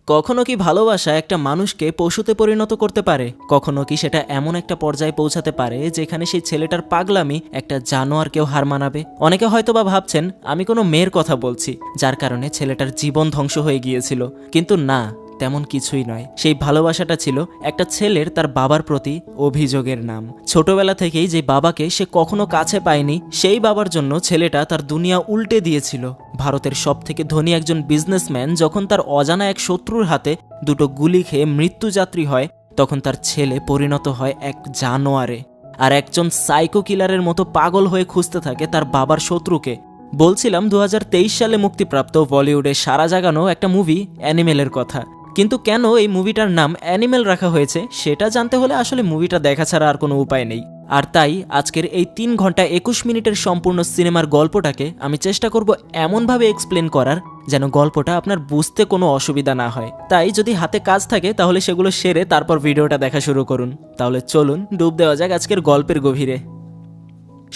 কখনো কি ভালোবাসা একটা মানুষকে পশুতে পরিণত করতে পারে? কখনো কি সেটা এমন একটা পর্যায়ে পৌঁছাতে পারে যেখানে সেই ছেলেটার পাগলামি একটা জানোয়ারকেও হার মানাবে? অনেকে হয়তোবা ভাবছেন আমি কোনো মেয়ের কথা বলছি যার কারণে ছেলেটার জীবন ধ্বংস হয়ে গিয়েছিল, কিন্তু না, তেমন কিছুই নয়। সেই ভালোবাসাটা ছিল একটা ছেলের তার বাবার প্রতি অভিযোগের নাম। ছোটবেলা থেকেই যে বাবাকে সে কখনো কাছে পায়নি, সেই বাবার জন্য ছেলেটা তার দুনিয়া উল্টে দিয়েছিল। ভারতের সবথেকে ধনী একজন বিজনেসম্যান যখন তার অজানা এক শত্রুর হাতে দুটো গুলি খেয়ে মৃত্যুযাত্রী হয়, তখন তার ছেলে পরিণত হয় এক জানোয়ারে। আর একজন সাইকো কিলারের মতো পাগল হয়ে খুঁজতে থাকে তার বাবার শত্রুকে। বলছিলাম 2023 সালে মুক্তিপ্রাপ্ত বলিউডে সারা জাগানো একটা মুভি অ্যানিমেলের কথা। কিন্তু কেন এই মুভিটার নাম অ্যানিমেল রাখা হয়েছে সেটা জানতে হলে আসলে মুভিটা দেখা ছাড়া আর কোনো উপায় নেই। আর তাই আজকের এই 3 ঘন্টা 21 মিনিটের সম্পূর্ণ সিনেমার গল্পটাকে আমি চেষ্টা করব এমনভাবে এক্সপ্লেন করার যেন গল্পটা আপনার বুঝতে কোনো অসুবিধা না হয়। তাই যদি হাতে কাজ থাকে তাহলে সেগুলো সেরে তারপর ভিডিওটা দেখা শুরু করুন। তাহলে চলুন ডুব দেওয়া যাক আজকের গল্পের গভীরে।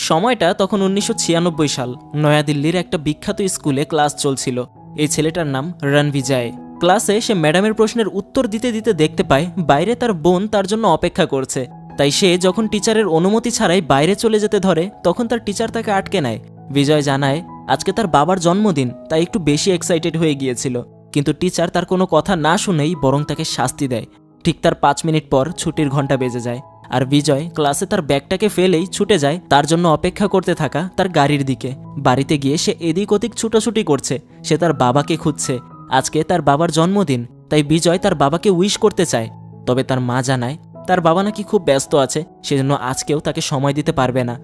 সময়টা তখন 1996 সাল। নয়াদিল্লির একটা বিখ্যাত স্কুলে ক্লাস চলছিল। এই ছেলেটার নাম রণবিজয়। ক্লাসে সে ম্যাডামের প্রশ্নের উত্তর দিতে দিতে দেখতে পায় বাইরে তার বোন তার জন্য অপেক্ষা করছে। তাই সে যখন টিচারের অনুমতি ছাড়াই বাইরে চলে যেতে ধরে তখন তার টিচার তাকে আটকে নেয়। বিজয় জানায় আজকে তার বাবার জন্মদিন, তাই একটু বেশি এক্সাইটেড হয়ে গিয়েছিল। কিন্তু টিচার তার কোনো কথা না শুনেই বরং তাকে শাস্তি দেয়। ঠিক তার 5 মিনিট পর ছুটির ঘন্টা বেজে যায় আর বিজয় ক্লাসে তার ব্যাগটাকে ফেলেই ছুটে যায় তার জন্য অপেক্ষা করতে থাকা তার গাড়ির দিকে। বাড়িতে গিয়ে সে এদিক ওদিক ছুটোছুটি করছে। সে তার বাবাকে খুঁজছে। আজকে তার বাবার জন্মদিন, তাই বিজয় তার বাবাকে উইশ করতে চায়। তবে তার মা জানায় তার বাবা নাকি খুব ব্যস্ত আছে, সেজন্য আজকেও তাকে সময় দিতে পারবে না।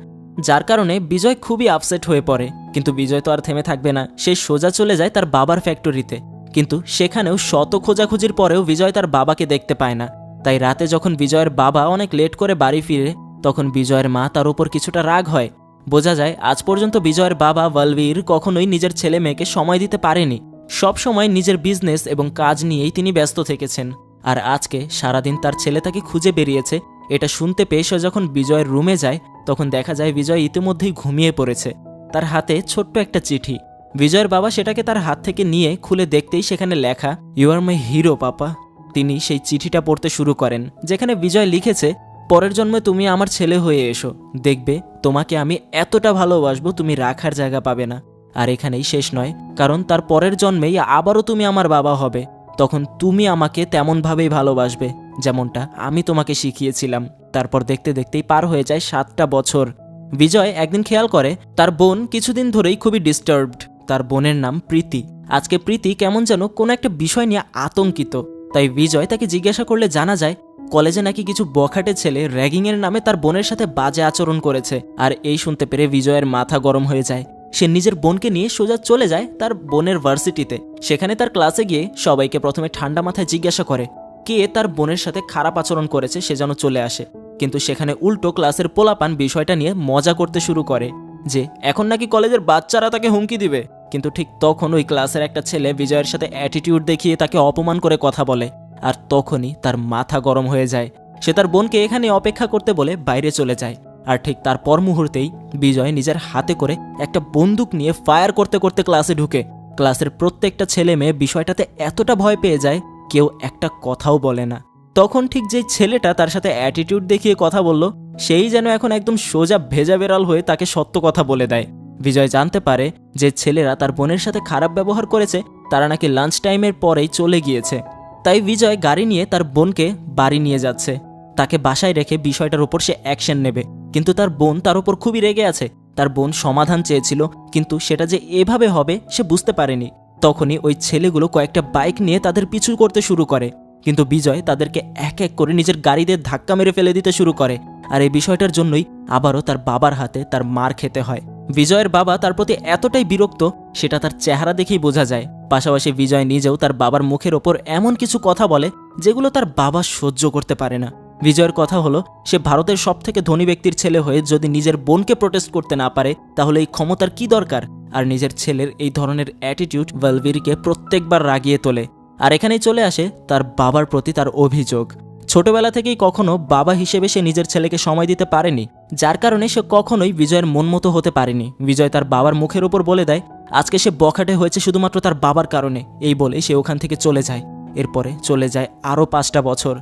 যার কারণে বিজয় খুবই আপসেট হয়ে পড়ে। কিন্তু বিজয় তো আর থেমে থাকবে না। সে সোজা চলে যায় তার বাবার ফ্যাক্টরিতে। কিন্তু সেখানেও শত খোঁজাখুঁজির পরেও বিজয় তার বাবাকে দেখতে পায় না। তাই রাতে যখন বিজয়ের বাবা অনেক লেট করে বাড়ি ফিরে তখন বিজয়ের মা তার উপর কিছুটা রাগ হয়। বোঝা যায় আজ পর্যন্ত বিজয়ের বাবা বলবীর কখনোই নিজের ছেলে মেয়েকে সময় দিতে পারেনি। সব সময় নিজের বিজনেস এবং কাজ নিয়েই তিনি ব্যস্ত থেকেছেন। আর আজকে সারাদিন তার ছেলে তাকে খুঁজে বেরিয়েছে। এটা শুনতে পেয়ে সে যখন বিজয়ের রুমে যায় তখন দেখা যায় বিজয় ইতিমধ্যেই ঘুমিয়ে পড়েছে। তার হাতে ছোট্ট একটা চিঠি। বিজয়ের বাবা সেটাকে তার হাত থেকে নিয়ে খুলে দেখতেই সেখানে লেখা, ইউ আর মাই হিরো পাপা। তিনি সেই চিঠিটা পড়তে শুরু করেন, যেখানে বিজয় লিখেছে, পরের জন্মে তুমি আমার ছেলে হয়ে এসো, দেখবে তোমাকে আমি এতটা ভালোবাসবো তুমি রাখার জায়গা পাবে না। আর এখানেই শেষ নয়, কারণ তার পরের জন্মেই আবারও তুমি আমার বাবা হবে। তখন তুমি আমাকে তেমনভাবেই ভালোবাসবে যেমনটা আমি তোমাকে শিখিয়েছিলাম। তারপর দেখতে দেখতেই পার হয়ে যায় 7টা বছর। বিজয় একদিন খেয়াল করে তার বোন কিছুদিন ধরেই খুবই ডিস্টার্বড। তার বোনের নাম প্রীতি। আজকে প্রীতি কেমন যেন কোনো একটা বিষয় নিয়ে আতঙ্কিত। তাই বিজয় তাকে জিজ্ঞাসা করলে জানা যায় কলেজে নাকি কিছু বখাটে ছেলে র্যাগিংয়ের নামে তার বোনের সাথে বাজে আচরণ করেছে। আর এই শুনতে পেরে বিজয়ের মাথা গরম হয়ে যায়। সে নিজের বোনকে নিয়ে সোজা চলে যায় তার বোনের ভার্সিটিতে। সেখানে তার ক্লাসে গিয়ে সবাইকে প্রথমে ঠান্ডা মাথায় জিজ্ঞাসা করে কে তার বোনের সাথে খারাপ আচরণ করেছে সে যেন চলে আসে। কিন্তু সেখানে উল্টো ক্লাসের পোলাপান বিষয়টা নিয়ে মজা করতে শুরু করে যে এখন নাকি কলেজের বাচ্চারা তাকে হুমকি দিবে। কিন্তু ঠিক তখন ওই ক্লাসের একটা ছেলে বিজয়ের সাথে অ্যাটিটিউড দেখিয়ে তাকে অপমান করে কথা বলে। আর তখনই তার মাথা গরম হয়ে যায়। সে তার বোনকে এখানে অপেক্ষা করতে বলে বাইরে চলে যায়। আর ঠিক তার পর মুহূর্তেই বিজয় নিজের হাতে করে একটা বন্দুক নিয়ে ফায়ার করতে করতে ক্লাসে ঢুকে। ক্লাসের প্রত্যেকটা ছেলে মেয়ে বিষয়টাতে এতটা ভয় পেয়ে যায় কেউ একটা কথাও বলে না। তখন ঠিক যেই ছেলেটা তার সাথে অ্যাটিটিউড দেখিয়ে কথা বলল সেই যেন এখন একদম সোজা ভেজা বেড়াল হয়ে তাকে সত্য কথা বলে দেয়। বিজয় জানতে পারে যে ছেলেরা তার বোনের সাথে খারাপ ব্যবহার করেছে তারা নাকি লাঞ্চ টাইমের পরেই চলে গিয়েছে। তাই বিজয় গাড়ি নিয়ে তার বোনকে বাড়ি নিয়ে যাচ্ছে। তাকে বাসায় রেখে বিষয়টার উপর সে অ্যাকশন নেবে। কিন্তু তার বোন তার উপর খুবই রেগে আছে। তার বোন সমাধান চেয়েছিল, কিন্তু সেটা যে এভাবে হবে সে বুঝতে পারেনি। তখনই ওই ছেলেগুলো কয়েকটা বাইক নিয়ে তাদের পিছু করতে শুরু করে। কিন্তু বিজয় তাদেরকে এক এক করে নিজের গাড়িতে ধাক্কা মেরে ফেলে দিতে শুরু করে। আর এই বিষয়টার জন্যই আবারও তার বাবার হাতে তার মার খেতে হয়। বিজয়ের বাবা তার প্রতি এতটাই বিরক্ত সেটা তার চেহারা দেখেই বোঝা যায়। পাশাপাশি বিজয় নিজেও তার বাবার মুখের ওপর এমন কিছু কথা বলে যেগুলো তার বাবা সহ্য করতে পারে না। বিজয়ের কথা হলো সে ভারতের সবথেকে ধনী ব্যক্তির ছেলে হয়ে যদি নিজের বোনকে প্রোটেস্ট করতে না পারে তাহলে এই ক্ষমতার কি দরকার। আর নিজের ছেলের এই ধরনের অ্যাটিটিউড বলবীরকে প্রত্যেকবার রাগিয়ে তোলে। আর এখানেই চলে আসে তার বাবার প্রতি তার অভিযোগ। ছোটবেলা থেকেই কখনো বাবা হিসেবে সে নিজের ছেলেকে সময় দিতে পারেনি, যার কারণে সে কখনোই বিজয়ের মন মতো হতে পারেনি। বিজয় তার বাবার মুখের উপর বলে দেয় আজকে সে বখাটে হয়েছে শুধুমাত্র তার বাবার কারণে। এই বলে সে ওখান থেকে চলে যায়। এরপরে চলে যায় আরও 5টা বছর।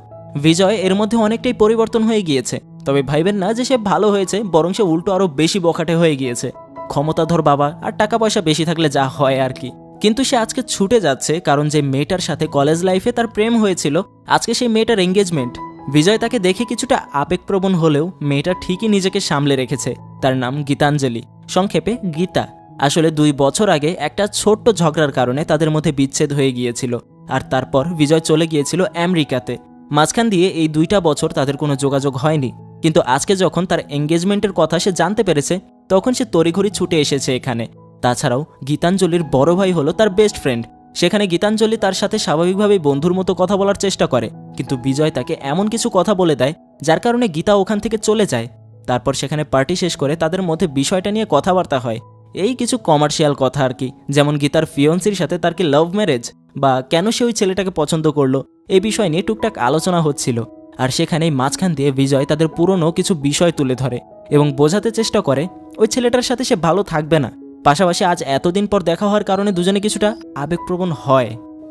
বিজয় এর মধ্যে অনেকটাই পরিবর্তন হয়ে গিয়েছে, তবে ভাইবেন না যে সে ভালো হয়েছে, বরং সে উল্টো আরও বেশি বখাটে হয়ে গিয়েছে। ক্ষমতাধর বাবা আর টাকা পয়সা বেশি থাকলে যা হয় আর কি। কিন্তু সে আজকে ছুটে যাচ্ছে কারণ যে মেয়েটার সাথে কলেজ লাইফে তার প্রেম হয়েছিল, আজকে সেই মেয়েটার এঙ্গেজমেন্ট। বিজয় তাকে দেখে কিছুটা আবেগপ্রবণ হলেও মেয়েটা ঠিকই নিজেকে সামলে রেখেছে। তার নাম গীতাঞ্জলি, সংক্ষেপে গীতা। আসলে 2 বছর আগে একটা ছোট্ট ঝগড়ার কারণে তাদের মধ্যে বিচ্ছেদ হয়ে গিয়েছিল, আর তারপর বিজয় চলে গিয়েছিল আমেরিকাতে। মাঝখান দিয়ে এই 2টা বছর তাদের কোনো যোগাযোগ হয়নি, কিন্তু আজকে যখন তার এঙ্গেজমেন্টের কথা সে জানতে পেরেছে, তখন সে তড়িঘড়ি ছুটে এসেছে এখানে। তাছাড়াও গীতাঞ্জলির বড় ভাই হলো তার বেস্ট ফ্রেন্ড। সেখানে গীতাঞ্জলি তার সাথে স্বাভাবিকভাবেই বন্ধুর মতো কথা বলার চেষ্টা করে, কিন্তু বিজয় তাকে এমন কিছু কথা বলে দেয় যার কারণে গীতা ওখান থেকে চলে যায়। তারপর সেখানে পার্টি শেষ করে তাদের মধ্যে বিষয়টা নিয়ে কথাবার্তা হয়। এই কিছু কমার্শিয়াল কথা আর কি, যেমন গীতার ফিয়ন্সির সাথে তার কি লাভ ম্যারেজ, বা কেন সে ওই ছেলেটাকে পছন্দ করলো, এই বিষয় নিয়ে টুকটাক আলোচনা হচ্ছিল। আর সেখানেই মাঝখান দিয়ে বিজয় তাদের পুরনো কিছু বিষয় তুলে ধরে এবং বোঝাতে চেষ্টা করে ওই ছেলেটার সাথে সে ভালো থাকবে না। পাশাপাশি আজ এতদিন পর দেখা হওয়ার কারণে দুজনে কিছুটা আবেগপ্রবণ হয়।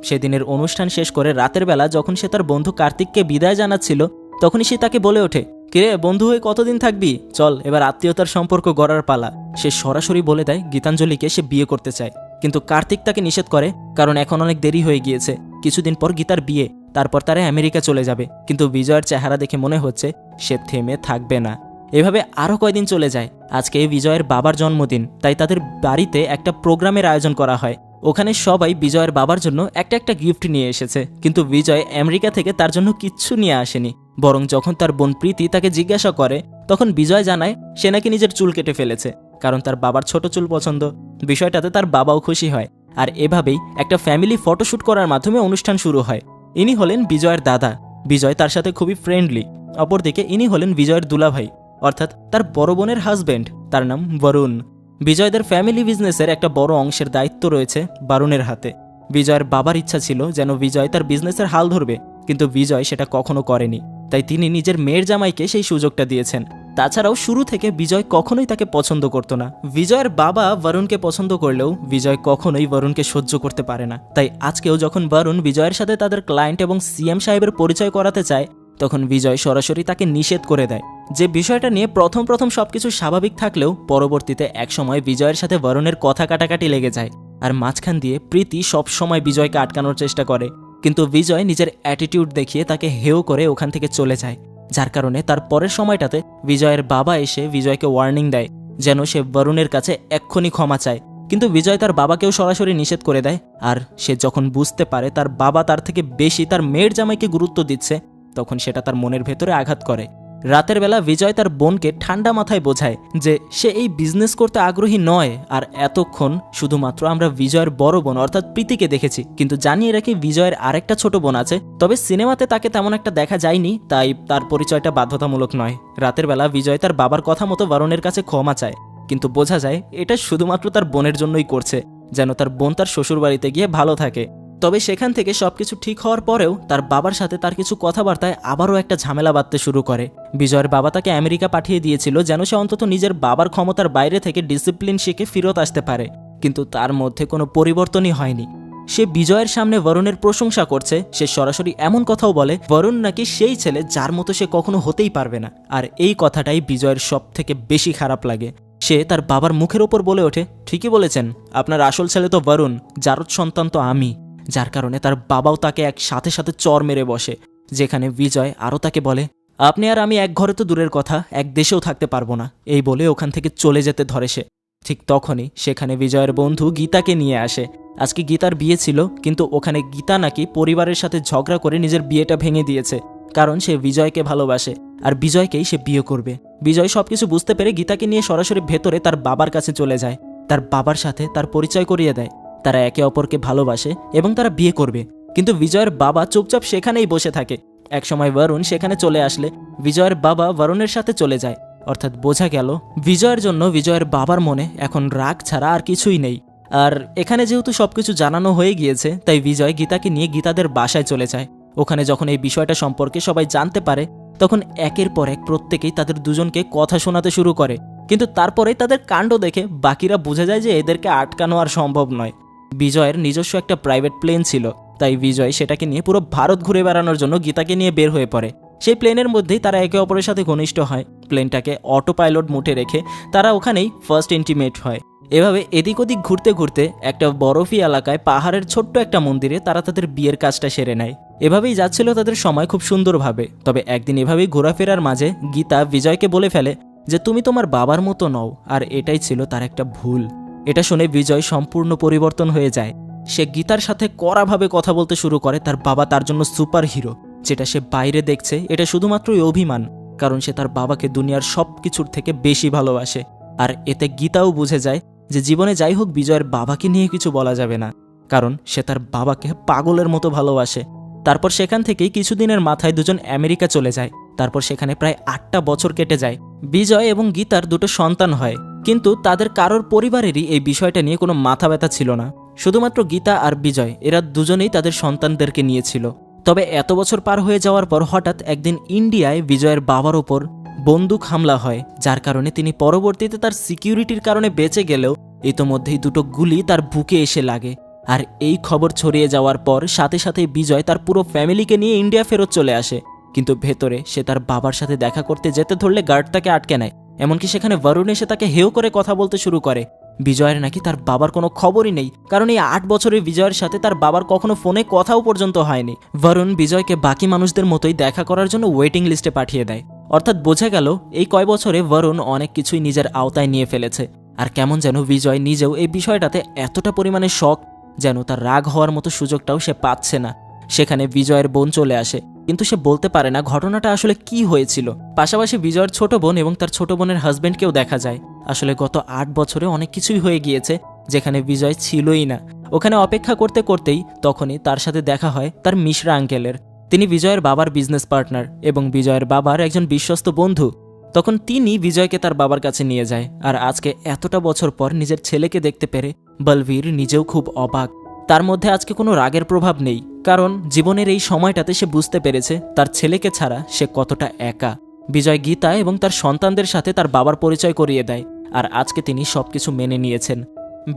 সেদিনের অনুষ্ঠান শেষ করে রাতের বেলা যখন সে তার বন্ধু কার্তিককে বিদায় জানাচ্ছিল, তখনই সে তাকে বলে ওঠে, কিরে বন্ধু হয়ে কতদিন থাকবি, চল এবার আত্মীয়তার সম্পর্ক গড়ার পালা। সে সরাসরি বলে দেয় গীতাঞ্জলিকে সে বিয়ে করতে চায়, কিন্তু কার্তিক তাকে নিষেধ করে, কারণ এখন অনেক দেরি হয়ে গিয়েছে, কিছুদিন পর গীতার বিয়ে, তারপর তারা আমেরিকা চলে যাবে। কিন্তু বিজয়ের চেহারা দেখে মনে হচ্ছে সে থেমে থাকবে না। এভাবে আরও কয়দিন চলে যায়। আজকে বিজয়ের বাবার জন্মদিন, তাই তাদের বাড়িতে একটা প্রোগ্রামের আয়োজন করা হয়। ওখানে সবাই বিজয়ের বাবার জন্য একটা একটা গিফট নিয়ে এসেছে, কিন্তু বিজয় আমেরিকা থেকে তার জন্য কিচ্ছু নিয়ে আসেনি। বরং যখন তার বোন প্রীতি তাকে জিজ্ঞাসা করে, তখন বিজয় জানায় সে নাকি নিজের চুল কেটে ফেলেছে, কারণ তার বাবার ছোট চুল পছন্দ। বিষয়টাতে তার বাবাও খুশি হয়, আর এভাবেই একটা ফ্যামিলি ফটোশ্যুট করার মাধ্যমে অনুষ্ঠান শুরু হয়। ইনি হলেন বিজয়ের দাদা। বিজয় তার সাথে খুবই ফ্রেন্ডলি। অপরদিকে ইনি হলেন বিজয়ের দুলাভাই, অর্থাৎ তার বড় বোনের হাজব্যান্ড, তার নাম বরুণ। বিজয়দের ফ্যামিলি বিজনেসের একটা বড় অংশের দায়িত্ব রয়েছে বরুণের হাতে। বিজয়ের বাবার ইচ্ছা ছিল যেন বিজয় তার বিজনেসের হাল ধরবে, কিন্তু বিজয় সেটা কখনো করেনি, তাই তিনি নিজের মেয়ের জামাইকে সেই সুযোগটা দিয়েছেন। তাছাড়াও শুরু থেকে বিজয় কখনোই তাকে পছন্দ করত না। বিজয়ের বাবা বরুণকে পছন্দ করলেও বিজয় কখনোই বরুণকে সহ্য করতে পারে না। তাই আজকেও যখন বরুণ বিজয়ের সাথে তাদের ক্লায়েন্ট এবং সিএম সাহেবের পরিচয় করাতে চায়, তখন বিজয় সরাসরি তাকে নিষেধ করে দেয়। যে বিষয়টা নিয়ে প্রথম সবকিছু স্বাভাবিক থাকলেও পরবর্তীতে একসময় বিজয়ের সাথে বরুণের কথা কাটাকাটি লেগে যায়, আর মাঝখান দিয়ে প্রীতি সবসময় বিজয়কে আটকানোর চেষ্টা করে, কিন্তু বিজয় নিজের অ্যাটিটিউড দেখিয়ে তাকে হেয় করে ওখান থেকে চলে যায়। যার কারণে তার পরের সময়টাতে বিজয়ের বাবা এসে বিজয়কে ওয়ার্নিং দেয় যেন সে বরুণের কাছে এক্ষুনি ক্ষমা চায়, কিন্তু বিজয় তার বাবাকেও সরাসরি নিষেধ করে দেয়। আর সে যখন বুঝতে পারে তার বাবা তার থেকে বেশি তার মেয়ের জামাইকে গুরুত্ব দিচ্ছে, তখন সেটা তার মনের ভেতরে আঘাত করে। রাতের বেলা বিজয় তার বোনকে ঠান্ডা মাথায় বোঝায় যে সে এই বিজনেস করতে আগ্রহী নয়, আর এতক্ষণ শুধুমাত্র আমরা বিজয়ের বড় বোন অর্থাৎ প্রীতিকে দেখেছি, কিন্তু জানিয়ে রাখি বিজয়ের আরেকটা ছোট বোন আছে, তবে সিনেমাতে তাকে তেমন একটা দেখা যায়নি, তাই তার পরিচয়টা বাধ্যতামূলক নয়। রাতের বেলা বিজয় তার বাবার কথা মতো বরুণের কাছে ক্ষমা চায়, কিন্তু বোঝা যায় এটা শুধুমাত্র তার বোনের জন্যই করছে, যেন তার বোন তার শ্বশুরবাড়িতে গিয়ে ভালো থাকে। তবে সেখান থেকে সবকিছু ঠিক হওয়ার পরেও তার বাবার সাথে তার কিছু কথাবার্তায় আবারও একটা ঝামেলা বাঁধতে শুরু করে। বিজয়ের বাবা তাকে আমেরিকা পাঠিয়ে দিয়েছিল যেন সে অন্তত নিজের বাবার ক্ষমতার বাইরে থেকে ডিসিপ্লিন শিখে ফেরত আসতে পারে, কিন্তু তার মধ্যে কোনো পরিবর্তনই হয়নি। সে বিজয়ের সামনে বরুণের প্রশংসা করছে, সে সরাসরি এমন কথাও বলে বরুণ নাকি সেই ছেলে যার মতো সে কখনো হতেই পারবে না। আর এই কথাটাই বিজয়ের সব থেকে বেশি খারাপ লাগে। সে তার বাবার মুখের ওপর বলে ওঠে, ঠিকই বলেছেন, আপনার আসল ছেলে তো বরুণ, জারদ সন্তান তো আমি। যার কারণে তার বাবাও তাকে এক সাথে সাথে চর মেরে বসে, যেখানে বিজয় আরও তাকে বলে, আপনি আর আমি এক ঘরে তো দূরের কথা, এক দেশেও থাকতে পারবো না, এই বলে ওখান থেকে চলে যেতে ধরে সে। ঠিক তখনই সেখানে বিজয়ের বন্ধু গীতাকে নিয়ে আসে। আজকে গীতার বিয়ে ছিল, কিন্তু ওখানে গীতা নাকি পরিবারের সাথে ঝগড়া করে নিজের বিয়েটা ভেঙে দিয়েছে, কারণ সে বিজয়কে ভালোবাসে আর বিজয়কেই সে বিয়ে করবে। বিজয় সবকিছু বুঝতে পেরে গীতাকে নিয়ে সরাসরি ভেতরে তার বাবার কাছে চলে যায়, তার বাবার সাথে তার পরিচয় করিয়ে দেয়। তারা একে অপরকে ভালোবাসে এবং তারা বিয়ে করবে, কিন্তু বিজয়ের বাবা চুপচাপ সেখানেই বসে থাকে। একসময় বরুণ সেখানে চলে আসলে বিজয়ের বাবা বরুণের সাথে চলে যায়, অর্থাৎ বোঝা গেল বিজয়ের জন্য বিজয়ের বাবার মনে এখন রাগ ছাড়া আর কিছুই নেই। আর এখানে যেহেতু সবকিছু জানানো হয়ে গিয়েছে, তাই বিজয় গীতাকে নিয়ে গীতাদের বাসায় চলে যায়। ওখানে যখন এই বিষয়টা সম্পর্কে সবাই জানতে পারে, তখন একের পর এক প্রত্যেকেই তাদের দুজনকে কথা শোনাতে শুরু করে, কিন্তু তারপরে তাদের কাণ্ড দেখে বাকিরা বুঝে যায় যে এদেরকে আটকানো আর সম্ভব নয়। বিজয়ের নিজস্ব একটা প্রাইভেট প্লেন ছিল, তাই বিজয় সেটাকে নিয়ে পুরো ভারত ঘুরে বেড়ানোর জন্য গীতাকে নিয়ে বের হয়ে পড়ে। সেই প্লেনের মধ্যেই তারা একে অপরের সাথে ঘনিষ্ঠ হয়। প্লেনটাকে অটো পাইলট মুটে রেখে তারা ওখানেই ফার্স্ট ইন্টিমেট হয়। এভাবে এদিক ওদিক ঘুরতে ঘুরতে একটা বরফি এলাকায় পাহাড়ের ছোট্ট একটা মন্দিরে তারা তাদের বিয়ের কাজটা সেরে নেয়। এভাবেই যাচ্ছিল তাদের সময় খুব সুন্দরভাবে। তবে একদিন এভাবেই ঘোরাফেরার মাঝে গীতা বিজয়কে বলে ফেলে যে তুমি তোমার বাবার মতো নও, আর এটাই ছিল তার একটা ভুল। এটা শুনে বিজয় সম্পূর্ণ পরিবর্তন হয়ে যায়। সে গীতার সাথে কড়াভাবে কথা বলতে শুরু করে। তার বাবা তার জন্য সুপার হিরো, যেটা সে বাইরে দেখছে এটা শুধুমাত্রই অভিমান, কারণ সে তার বাবাকে দুনিয়ার সব কিছুর থেকে বেশি ভালোবাসে। আর এতে গীতাও বুঝে যায় যে জীবনে যাই হোক বিজয়ের বাবাকে নিয়ে কিছু বলা যাবে না, কারণ সে তার বাবাকে পাগলের মতো ভালোবাসে। তারপর সেখান থেকেই কিছুদিনের মাথায় দুজন আমেরিকা চলে যায়। তারপর সেখানে প্রায় 8টা বছর কেটে যায়। বিজয় এবং গীতার দুটো সন্তান হয়, কিন্তু তাদের কারোর পরিবারেরই এই বিষয়টা নিয়ে কোনো মাথা ব্যথা ছিল না। শুধুমাত্র গীতা আর বিজয় এরা দুজনেই তাদের সন্তানদেরকে নিয়েছিল। তবে এত বছর পার হয়ে যাওয়ার পর হঠাৎ একদিন ইন্ডিয়ায় বিজয়ের বাবার ওপর বন্দুক হামলা হয়, যার কারণে তিনি পরবর্তীতে তার সিকিউরিটির কারণে বেঁচে গেলেও ইতোমধ্যেই দুটো গুলি তার বুকে এসে লাগে। আর এই খবর ছড়িয়ে যাওয়ার পর সাথে সাথে বিজয় তার পুরো ফ্যামিলিকে নিয়ে ইন্ডিয়া ফেরত চলে আসে। কিন্তু ভেতরে সে তার বাবার সাথে দেখা করতে যেতে ধরলে গার্ড তাকে আটকে নেয়। এমনকি সেখানে বরুণ এসে তাকে হেয় করে কথা বলতে শুরু করে। বিজয়ের নাকি তার বাবার কোনো খবরই নেই, কারণ এই 8 বছরের বিজয়ের সাথে তার বাবার কখনো ফোনে কথাও পর্যন্ত হয়নি। বরুণ বিজয়কে বাকি মানুষদের মতোই দেখা করার জন্য ওয়েটিং লিস্টে পাঠিয়ে দেয়। অর্থাৎ বোঝা গেল এই কয় বছরে বরুণ অনেক কিছুই নিজের আওতায় নিয়ে ফেলেছে। আর কেমন যেন বিজয় নিজেও এই বিষয়টাতে এতটা পরিমাণে শক যেন তার রাগ হওয়ার মতো সুযোগটাও সে পাচ্ছে না। সেখানে বিজয়ের বোন চলে আসে, কিন্তু সে বলতে পারে না ঘটনাটা আসলে কি হয়েছিল। পাশাপাশি বিজয়ের ছোট বোন এবং তার ছোট বোনের হাজবেন্ডকেও দেখা যায়। আসলে গত 8 বছরে অনেক কিছুই হয়ে গিয়েছে, যেখানে বিজয় ছিলই না। ওখানে অপেক্ষা করতে করতেই তখনই তার সাথে দেখা হয় তার মিশ্রা আঙ্কেলের। তিনি বিজয়ের বাবার বিজনেস পার্টনার এবং বিজয়ের বাবার একজন বিশ্বস্ত বন্ধু। তখন তিনি বিজয়কে তার বাবার কাছে নিয়ে যায়। আর আজকে এতটা বছর পর নিজের ছেলেকে দেখতে পেরে বলবীর নিজেও খুব অবাক। তার মধ্যে আজকে কোনো রাগের প্রভাব নেই, কারণ জীবনের এই সময়টাতে সে বুঝতে পেরেছে তার ছেলেকে ছাড়া সে কতটা একা। বিজয় গীতা এবং তার সন্তানদের সাথে তার বাবার পরিচয় করিয়ে দেয়, আর আজকে তিনি সবকিছু মেনে নিয়েছেন।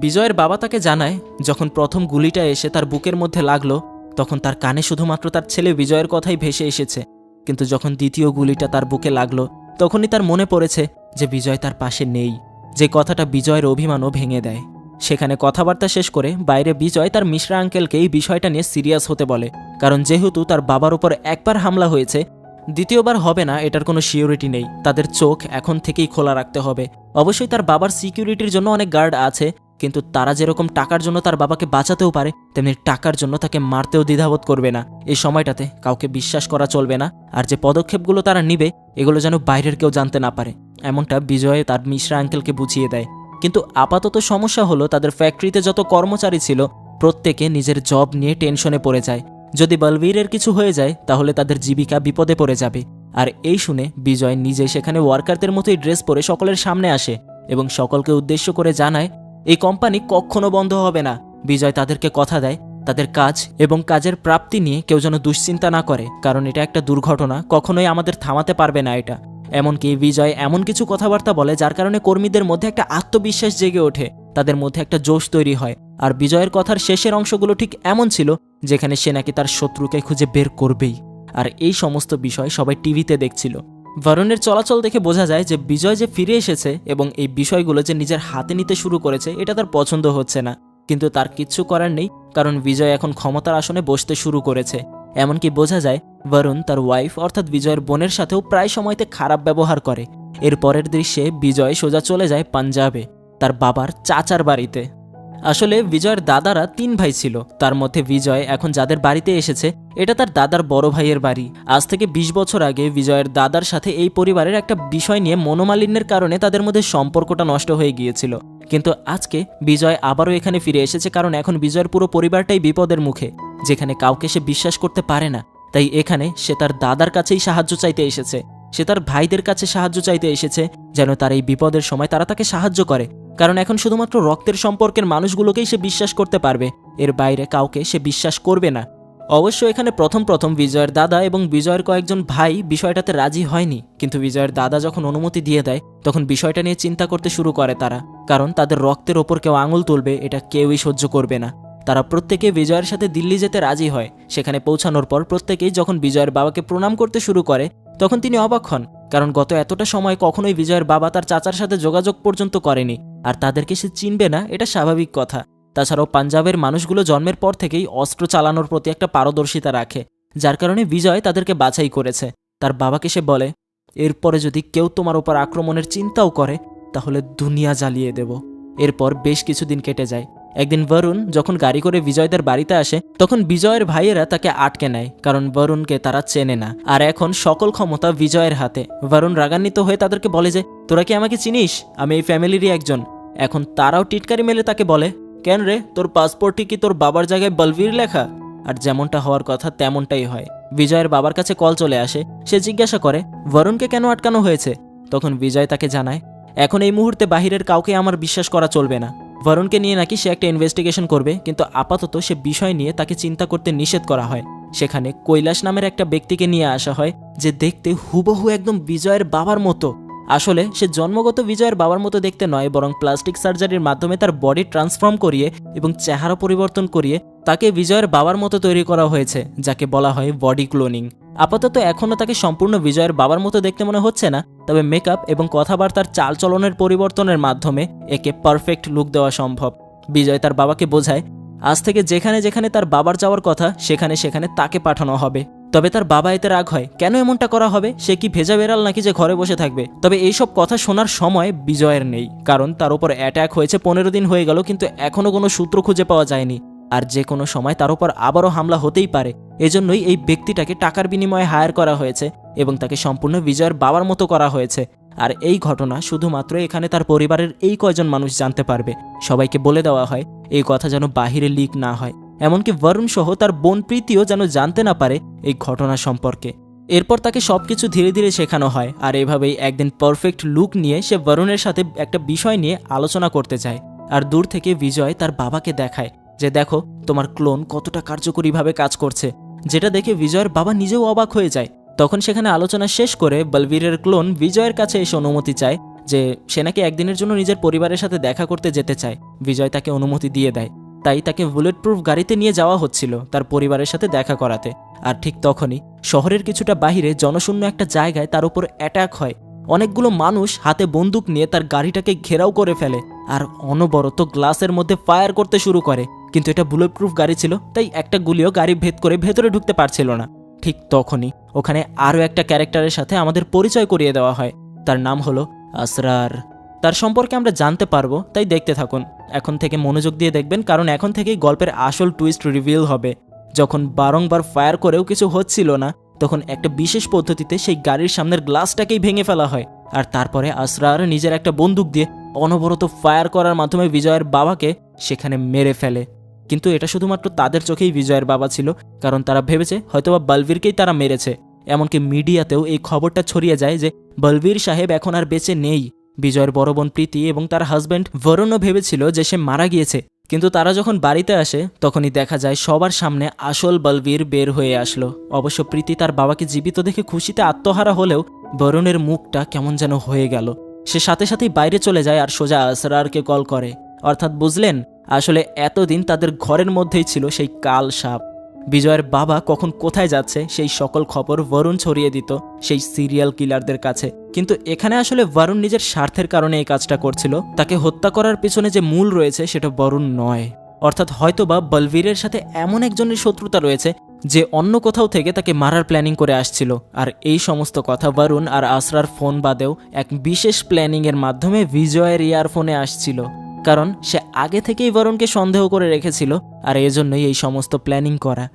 বিজয়ের বাবা তাকে জানায় যখন প্রথম গুলিটা এসে তার বুকের মধ্যে লাগলো তখন তার কানে শুধুমাত্র তার ছেলে বিজয়ের কথাই ভেসে এসেছে, কিন্তু যখন দ্বিতীয় গুলিটা তার বুকে লাগলো তখনই তার মনে পড়েছে যে বিজয় তার পাশে নেই, যে কথাটা বিজয়ের অভিমানও ভেঙে দেয়। সেখানে কথাবার্তা শেষ করে বাইরে বিজয় তার মিশ্রা আঙ্কেলকে এই বিষয়টা নিয়ে সিরিয়াস হতে বলে, কারণ যেহেতু তার বাবার উপর একবার হামলা হয়েছে, দ্বিতীয়বার হবে না এটার কোনো সিকিউরিটি নেই। তাদের চোখ এখন থেকেই খোলা রাখতে হবে। অবশ্যই তার বাবার সিকিউরিটির জন্য অনেক গার্ড আছে, কিন্তু তারা যেরকম টাকার জন্য তার বাবাকে বাঁচাতেও পারে, তেমনি টাকার জন্য তাকে মারতেও দ্বিধাবোধ করবে না। এই সময়টাতে কাউকে বিশ্বাস করা চলবে না, আর যে পদক্ষেপগুলো তারা নিবে এগুলো যেন বাইরের কেউ জানতে না পারে, এমনটা বিজয় তার মিশ্রা আঙ্কেলকে বুঝিয়ে দেয়। কিন্তু আপাতত সমস্যা হলো তাদের ফ্যাক্টরিতে যত কর্মচারী ছিল প্রত্যেকে নিজের জব নিয়ে টেনশনে পড়ে যায়। যদি বলবীরের কিছু হয়ে যায় তাহলে তাদের জীবিকা বিপদে পড়ে যাবে। আর এই শুনে বিজয় নিজে সেখানে ওয়ার্কারদের মতোই ড্রেস পরে সকলের সামনে আসে এবং সকলকে উদ্দেশ্য করে জানায় এই কোম্পানি কখনো বন্ধ হবে না। বিজয় তাদেরকে কথা দেয় তাদের কাজ এবং কাজের প্রাপ্তি নিয়ে কেউ যেন দুশ্চিন্তা না করে, কারণ এটা একটা দুর্ঘটনা, কখনোই আমাদের থামাতে পারবে না এটা। এমনকি বিজয় এমন কিছু কথাবার্তা বলে যার কারণে কর্মীদের মধ্যে একটা আত্মবিশ্বাস জেগে ওঠে, তাদের মধ্যে একটা জোশ তৈরি হয়। আর বিজয়ের কথার শেষের অংশগুলো ঠিক এমন ছিল যেখানে সে নাকি তার শত্রুকে খুঁজে বের করবেই। আর এই সমস্ত বিষয় সবাই টিভিতে দেখছিল। বরুণের চলাচল দেখে বোঝা যায় যে বিজয় যে ফিরে এসেছে এবং এই বিষয়গুলো যে নিজের হাতে নিতে শুরু করেছে এটা তার পছন্দ হচ্ছে না, কিন্তু তার কিচ্ছু করার নেই, কারণ বিজয় এখন ক্ষমতার আসনে বসতে শুরু করেছে। এমনকি বোঝা যায় বরুণ তার ওয়াইফ অর্থাৎ বিজয়ের বোনের সাথেও প্রায় সময়তে খারাপ ব্যবহার করে। এর পরের দৃশ্যে বিজয় সোজা চলে যায় পাঞ্জাবে, তার বাবার চাচার বাড়িতে। আসলে বিজয়ের দাদারা 3 ভাই ছিল, তার মধ্যে বিজয় এখন যাদের বাড়িতে এসেছে এটা তার দাদার বড় ভাইয়ের বাড়ি। আজ থেকে 20 বছর আগে বিজয়ের দাদার সাথে এই পরিবারের একটা বিষয় নিয়ে মনোমালিন্যের কারণে তাদের মধ্যে সম্পর্কটা নষ্ট হয়ে গিয়েছিল। কিন্তু আজকে বিজয় আবারও এখানে ফিরে এসেছে, কারণ এখন বিজয়ের পুরো পরিবারটাই বিপদের মুখে, যেখানে কাউকে সে বিশ্বাস করতে পারে না। তাই এখানে সে তার দাদার কাছেই সাহায্য চাইতে এসেছে, সে তার ভাইদের কাছে সাহায্য চাইতে এসেছে যেন তার এই বিপদের সময় তারা তাকে সাহায্য করে, কারণ এখন শুধুমাত্র রক্তের সম্পর্কের মানুষগুলোকেই সে বিশ্বাস করতে পারবে, এর বাইরে কাউকে সে বিশ্বাস করবে না। অবশ্য এখানে প্রথম বিজয়ের দাদা এবং বিজয়ের কয়েকজন ভাই বিষয়টাতে রাজি হয়নি, কিন্তু বিজয়ের দাদা যখন অনুমতি দিয়ে দেয় তখন বিষয়টা নিয়ে চিন্তা করতে শুরু করে তারা, কারণ তাদের রক্তের ওপর কেউ আঙুল তুলবে এটা কেউই সহ্য করবে না। তারা প্রত্যেকে বিজয়ের সাথে দিল্লি যেতে রাজি হয়। সেখানে পৌঁছানোর পর প্রত্যেকেই যখন বিজয়ের বাবাকে প্রণাম করতে শুরু করে তখন তিনি অবাক হন, কারণ গত এতটা সময় কখনোই বিজয়ের বাবা তার চাচার সাথে যোগাযোগ পর্যন্ত করেনি, আর তাদেরকে সে চিনবে না এটা স্বাভাবিক কথা। তাছাড়াও পাঞ্জাবের মানুষগুলো জন্মের পর থেকেই অস্ত্র চালানোর প্রতি একটা পারদর্শিতা রাখে, যার কারণে বিজয় তাদেরকে বাছাই করেছে। তার বাবাকে সে বলে, এরপরে যদি কেউ তোমার উপর আক্রমণের চিন্তাও করে তাহলে দুনিয়া জ্বালিয়ে দেব। এরপর বেশ কিছুদিন কেটে যায়। একদিন বরুণ যখন গাড়ি করে বিজয়দের বাড়িতে আসে তখন বিজয়ের ভাইয়েরা তাকে আটকে নেয়, কারণ বরুণকে তারা চেনে না, আর এখন সকল ক্ষমতা বিজয়ের হাতে। বরুণ রাগান্বিত হয়ে তাদেরকে বলে যে, তোরা কি আমাকে চিনিস? আমি এই ফ্যামিলিরই একজন। এখন তারাও টিটকারি মেলে তাকে বলে, কেন রে, তোর পাসপোর্টে কি তোর বাবার জায়গায় বলবীর লেখা? আর যেমনটা হওয়ার কথা তেমনটাই হয়। বিজয়ের বাবার কাছে কল চলে আসে। সে জিজ্ঞাসা করে বরুণকে কেন আটকানো হয়েছে। তখন বিজয় তাকে জানায়, এখন এই মুহূর্তে বাহিরের কাউকে আমার বিশ্বাস করা চলবে না। বরুণকে নিয়ে নাকি সে একটা ইনভেস্টিগেশন করবে, কিন্তু আপাতত সে বিষয় নিয়ে তাকে চিন্তা করতে নিষেধ করা হয়। সেখানে কৈলাস নামের একটা ব্যক্তিকে নিয়ে আসা হয়, যে দেখতে হুবহু একদম বিজয়ের বাবার মতো। আসলে সে জন্মগত বিজয়ের বাবার মতো দেখতে নয়, বরং প্লাস্টিক সার্জারির মাধ্যমে তার বডি ট্রান্সফর্ম করিয়ে এবং চেহারা পরিবর্তন করিয়ে তাকে বিজয়ের বাবার মতো তৈরি করা হয়েছে, যাকে বলা হয় বডি ক্লোনিং। আপাতত এখনও তাকে সম্পূর্ণ বিজয়ের বাবার মতো দেখতে মনে হচ্ছে না, তবে মেকআপ এবং কথাবার্তার চালচলনের পরিবর্তনের মাধ্যমে একে পারফেক্ট লুক দেওয়া সম্ভব। বিজয় তার বাবাকে বোঝায়, আজ থেকে যেখানে যেখানে তার বাবার যাওয়ার কথা সেখানে সেখানে তাকে পাঠানো হবে। তবে তার বাবা এতে রাগ হয়, কেন এমনটা করা হবে? সে কি ভেজা বেড়াল নাকি যে ঘরে বসে থাকবে? তবে এইসব কথা শোনার সময় বিজয়ের নেই, কারণ তার উপর অ্যাট্যাক হয়েছে 15 দিন হয়ে গেল, কিন্তু এখনও কোনো সূত্র খুঁজে পাওয়া যায়নি। আর যে কোনো সময় তার উপর আবারও হামলা হতেই পারে। এজন্যই এই ব্যক্তিটাকে টাকার বিনিময়ে হায়ার করা হয়েছে এবং তাকে সম্পূর্ণ বিজয়ের বাবার মতো করা হয়েছে। আর এই ঘটনা শুধুমাত্র এখানে তার পরিবারের এই কয়জন মানুষ জানতে পারবে। সবাইকে বলে দেওয়া হয় এই কথা যেন বাহিরে লিক না হয়, এমনকি বরুণ সহ তার বোন প্রীতিও যেন জানতে না পারে এই ঘটনা সম্পর্কে। এরপর তাকে সবকিছু ধীরে ধীরে শেখানো হয়, আর এভাবেই একদিন পারফেক্ট লুক নিয়ে সে বরুণের সাথে একটা বিষয় নিয়ে আলোচনা করতে যায়। আর দূর থেকে বিজয় তার বাবাকে দেখায় যে, দেখো তোমার ক্লোন কতটা কার্যকরীভাবে কাজ করছে, যেটা দেখে বিজয়ের বাবা নিজেও অবাক হয়ে যায়। তখন সেখানে আলোচনা শেষ করে বলবীরের ক্লোন বিজয়ের কাছে এসে অনুমতি চায় যে সে নাকি একদিনের জন্য নিজের পরিবারের সাথে দেখা করতে যেতে চায়। বিজয় তাকে অনুমতি দিয়ে দেয়, তাই তাকে বুলেট প্রুফ গাড়িতে নিয়ে যাওয়া হচ্ছিল তার পরিবারের সাথে দেখা করাতে। আর ঠিক তখনই শহরের কিছুটা বাহিরে জনশূন্য একটা জায়গায় তার উপর অ্যাটাক হয়। অনেকগুলো মানুষ হাতে বন্দুক নিয়ে তার গাড়িটাকে ঘেরাও করে ফেলে আর অনবরত গ্লাসের মধ্যে ফায়ার করতে শুরু করে, কিন্তু এটা বুলেট প্রুফ গাড়ি ছিল, তাই একটা গুলিও গাড়ি ভেদ করে ভেতরে ঢুকতে পারছিল না। ঠিক তখনই ওখানে আরও একটা ক্যারেক্টারের সাথে আমাদের পরিচয় করিয়ে দেওয়া হয়। তার নাম হলো আসরার। তার সম্পর্কে আমরা জানতে পারবো, তাই দেখতে থাকুন। এখন থেকে মনোযোগ দিয়ে দেখবেন, কারণ এখন থেকেই গল্পের আসল টুইস্ট রিভিল হবে। যখন বারংবার ফায়ার করেও কিছু হচ্ছিল না, তখন একটা বিশেষ পদ্ধতিতে সেই গাড়ির সামনের গ্লাসটাকেই ভেঙে ফেলা হয়। আর তারপরে আসরার নিজের একটা বন্দুক দিয়ে অনবরত ফায়ার করার মাধ্যমে বিজয়ের বাবাকে সেখানে মেরে ফেলে। কিন্তু এটা শুধুমাত্র তাদের চোখেই বিজয়ের বাবা ছিল, কারণ তারা ভেবেছে হয়তোবা বলবীরকেই তারা মেরেছে। এমনকি মিডিয়াতেও এই খবরটা ছড়িয়ে যায় যে বলবীর সাহেব এখন আর বেঁচে নেই। বিজয়ের বড় বোন প্রীতি এবং তার হাজব্যান্ড বরুণও ভেবেছিল যে সে মারা গিয়েছে, কিন্তু তারা যখন বাড়িতে আসে তখনই দেখা যায় সবার সামনে আসল বলবীর বের হয়ে আসলো। অবশ্য প্রীতি তার বাবাকে জীবিত দেখে খুশিতে আত্মহারা হলেও বরুণের মুখটা কেমন যেন হয়ে গেল। সে সাথে সাথেই বাইরে চলে যায় আর সোজা আসরারকে কল করে। অর্থাৎ বুঝলেন, আসলে এতদিন তাদের ঘরের মধ্যেই ছিল সেই কাল সাপ। বিজয়ের বাবা কখন কোথায় যাচ্ছে সেই সকল খবর বরুণ ছড়িয়ে দিত সেই সিরিয়াল কিলারদের কাছে। কিন্তু এখানে আসলে বরুণ নিজের স্বার্থের কারণে এই কাজটা করছিল। তাকে হত্যা করার পিছনে যে মূল রয়েছে সেটা বরুণ নয়। অর্থাৎ হয়তোবা বলবীরের সাথে এমন একজনের শত্রুতা রয়েছে যে অন্য কোথাও থেকে তাকে মারার প্ল্যানিং করে আসছিল। আর এই সমস্ত কথা বরুণ আর আসরার ফোন বাদেও এক বিশেষ প্ল্যানিংয়ের মাধ্যমে বিজয়ের ইয়ারফোনে আসছিল, কারণ সে আগে থেকেই বরুণকে সন্দেহ করে রেখেছিল, আর এজন্যই এই সমস্ত প্ল্যানিং করা।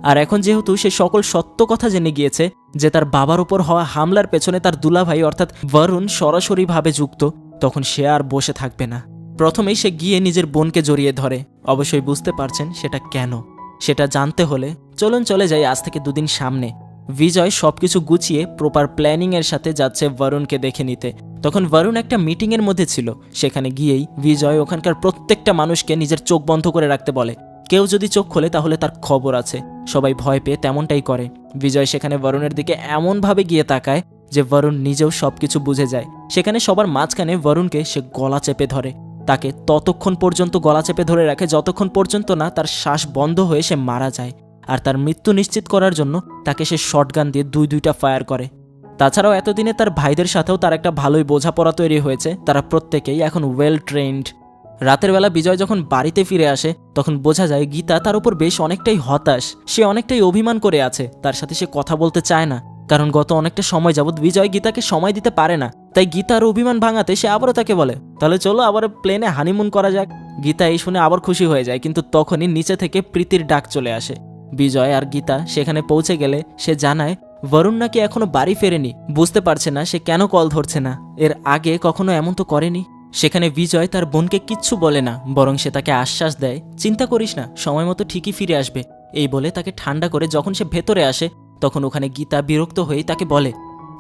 আর এখন যেহেতু সে সকল সত্য কথা জেনে গিয়েছে যে তার বাবার উপর হওয়া হামলার পেছনে তার দুলাভাই অর্থাৎ বরুণ সরাসরিভাবে যুক্ত, তখন সে আর বসে থাকবে না। প্রথমেই সে গিয়ে নিজের বোনকে জড়িয়ে ধরে। অবশ্যই বুঝতে পারছেন সেটা কেন। সেটা জানতে হলে চলুন চলে যাই আজ থেকে 2 দিন সামনে। বিজয় সবকিছু গুছিয়ে প্রপার প্ল্যানিংয়ের সাথে যাচ্ছে বরুণকে দেখে নিতে। তখন বরুণ একটা মিটিংয়ের মধ্যে ছিল। সেখানে গিয়েই বিজয় ওখানকার প্রত্যেকটা মানুষকে নিজের চোখ বন্ধ করে রাখতে বলে। কেউ যদি চোখ খোলে তাহলে তার খবর আছে। সবাই ভয় পেয়ে তেমনটাই করে। বিজয় সেখানে বরুণের দিকে এমনভাবে গিয়ে তাকায় যে বরুণ নিজেও সবকিছু বুঝে যায়। সেখানে সবার মাঝখানে বরুণকে সে গলা চেপে ধরে। তাকে ততক্ষণ পর্যন্ত গলা চেপে ধরে রাখে যতক্ষণ পর্যন্ত না তার শ্বাস বন্ধ হয়ে সে মারা যায়। আর তার মৃত্যু নিশ্চিত করার জন্য তাকে সে শটগান দিয়ে দুইটা ফায়ার করে। তাছাড়াও এতদিনে তার ভাইদের সাথেও তার একটা ভালোই বোঝাপড়া তৈরি হয়েছে, তারা প্রত্যেকেই এখন ওয়েল ট্রেন্ড। রাতের বেলা বিজয় যখন বাড়িতে ফিরে আসে তখন বোঝা যায় গীতা তার উপর বেশ অনেকটাই হতাশ, সে অনেকটাই অভিমান করে আছে, তার সাথে সে কথা বলতে চায় না। কারণ গত অনেকটা সময় যাবৎ বিজয় গীতাকে সময় দিতে পারে না, তাই গীতার অভিমান ভাঙাতে সে আবারও তাকে বলে তাহলে চলো আবার প্লেনে হানিমুন করা যাক। গীতা এই শুনে আবার খুশি হয়ে যায়, কিন্তু তখনই নিচে থেকে প্রীতির ডাক চলে আসে। বিজয় আর গীতা সেখানে পৌঁছে গেলে সে জানায় বরুণ নাকি এখনো বাড়ি ফেরেনি, বুঝতে পারছে না সে কেন কল ধরছে না, এর আগে কখনো এমন তো করেনি। সেখানে বিজয় তার বোনকে কিচ্ছু বলে না, বরং সে তাকে আশ্বাস দেয় চিন্তা করিস না, সময় মতো ঠিকই ফিরে আসবে। এই বলে তাকে ঠান্ডা করে যখন সে ভেতরে আসে তখন ওখানে গীতা বিরক্ত হয়েই তাকে বলে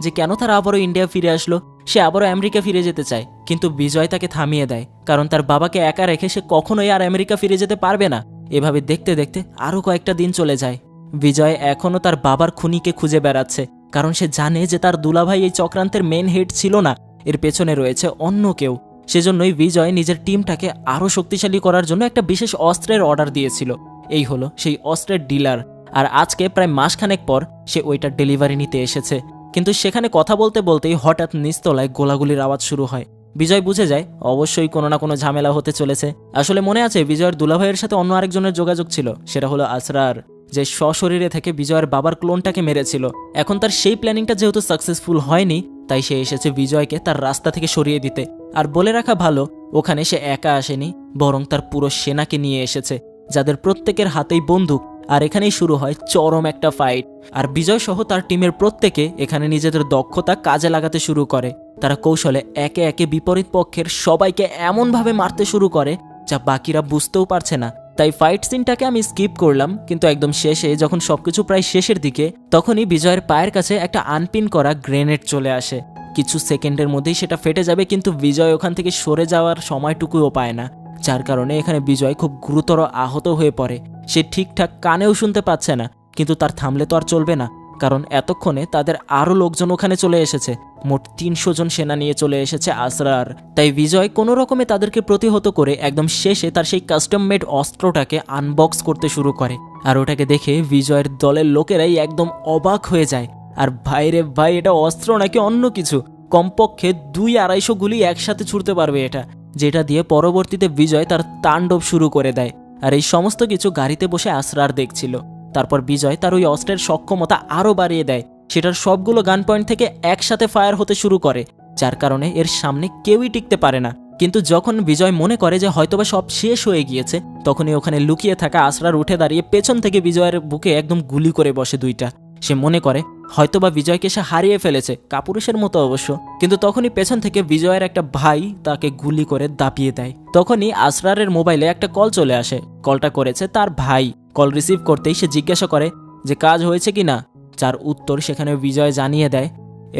যে কেন তারা আবারও ইন্ডিয়া ফিরে আসলো, সে আবারও আমেরিকা ফিরে যেতে চায়। কিন্তু বিজয় তাকে থামিয়ে দেয়, কারণ তার বাবাকে একা রেখে সে কখনোই আর আমেরিকা ফিরে যেতে পারবে না। এভাবে দেখতে দেখতে আরও কয়েকটা দিন চলে যায়। বিজয় এখনও তার বাবার খুনিকে খুঁজে বেড়াচ্ছে, কারণ সে জানে যে তার দুলাভাই এই চক্রান্তের মেন হেড ছিল না, এর পেছনে রয়েছে অন্য কেউ। সেজন্যই বিজয় নিজের টিমটাকে আরও শক্তিশালী করার জন্য একটা বিশেষ অস্ত্রের অর্ডার দিয়েছিল। এই হলো সেই অস্ত্রের ডিলার, আর আজকে প্রায় মাসখানেক পর সে ওইটার ডেলিভারি নিতে এসেছে। কিন্তু সেখানে কথা বলতে বলতেই হঠাৎ নিচতলায় গোলাগুলির আওয়াজ শুরু হয়। বিজয় বুঝে যায় অবশ্যই কোনো না কোনো ঝামেলা হতে চলেছে। আসলে মনে আছে বিজয়ের দুলাভাইয়ের সাথে অন্য আরেকজনের যোগাযোগ ছিল, সেটা হলো আসরার, যে সশরীরে থেকে বিজয়ের বাবার ক্লোনটাকে মেরেছিল। এখন তার সেই প্ল্যানিংটা যেহেতু সাকসেসফুল হয়নি, তাই সে এসেছে বিজয়কে তার রাস্তা থেকে সরিয়ে দিতে। আর বলে রাখা ভালো, ওখানে সে একা আসেনি, বরং তার পুরো সেনাকে নিয়ে এসেছে, যাদের প্রত্যেকের হাতেই বন্দুক। আর এখানেই শুরু হয় চরম একটা ফাইট। আর বিজয় সহ তার টিমের প্রত্যেকে এখানে নিজেদের দক্ষতা কাজে লাগাতে শুরু করে। তারা কৌশলে একে একে বিপরীত পক্ষের সবাইকে এমনভাবে মারতে শুরু করে যা বাকিরা বুঝতেও পারছে না। তাই ফাইট সিনটাকে আমি স্কিপ করলাম, কিন্তু একদম শেষে যখন সবকিছু প্রায় শেষের দিকে তখনই বিজয়ের পায়ের কাছে একটা আনপিন করা গ্রেনেড চলে আসে। কিছু সেকেন্ডের মধ্যেই সেটা ফেটে যাবে, কিন্তু বিজয় ওখান থেকে সরে যাওয়ার সময়টুকুও পায় না, যার কারণে এখানে বিজয় খুব গুরুতর আহত হয়ে পড়ে। সে ঠিকঠাক কানেও শুনতে পাচ্ছে না, কিন্তু তার থামলে তো আর চলবে না, কারণ এতক্ষণে তাদের আরও লোকজন ওখানে চলে এসেছে। মোট 300 জন সেনা নিয়ে চলে এসেছে আসরার। তাই বিজয় কোনো রকমে তাদেরকে প্রতিহত করে একদম শেষে তার সেই কাস্টম মেড অস্ত্রটাকে আনবক্স করতে শুরু করে। আর ওটাকে দেখে বিজয়ের দলের লোকেরাই একদম অবাক হয়ে যায়। আর ভাইরে ভাই, এটা অস্ত্র নাকি অন্য কিছু? কমপক্ষে 200-250 গুলি একসাথে ছুড়তে পারবে এটা, যেটা দিয়ে পরবর্তীতে বিজয় তার তাণ্ডব শুরু করে দেয়। আর এই সমস্ত কিছু গাড়িতে বসে আসরার দেখছিল। তারপর বিজয় তার ওই অস্ত্রের সক্ষমতা আরও বাড়িয়ে দেয়, সেটার সবগুলো গান পয়েন্ট থেকে একসাথে ফায়ার হতে শুরু করে, যার কারণে এর সামনে কেউই টিকতে পারে না। কিন্তু যখন বিজয় মনে করে যে হয়তোবা সব শেষ হয়ে গিয়েছে, তখনই ওখানে লুকিয়ে থাকা আসরার উঠে দাঁড়িয়ে পেছন থেকে বিজয়ের বুকে একদম গুলি করে বসে 2টা। সে মনে করে হয়তোবা বিজয়কে সে হারিয়ে ফেলেছে, কাপুরুষের মতো অবশ্য। কিন্তু তখনই পেছন থেকে বিজয়ের একটা ভাই তাকে গুলি করে দাপিয়ে দেয়। তখনই আসরারের মোবাইলে একটা কল চলে আসে, কলটা করেছে তার ভাই। কল রিসিভ করতেই সে জিজ্ঞাসা করে যে কাজ হয়েছে কি না, যার উত্তর সেখানে বিজয় জানিয়ে দেয়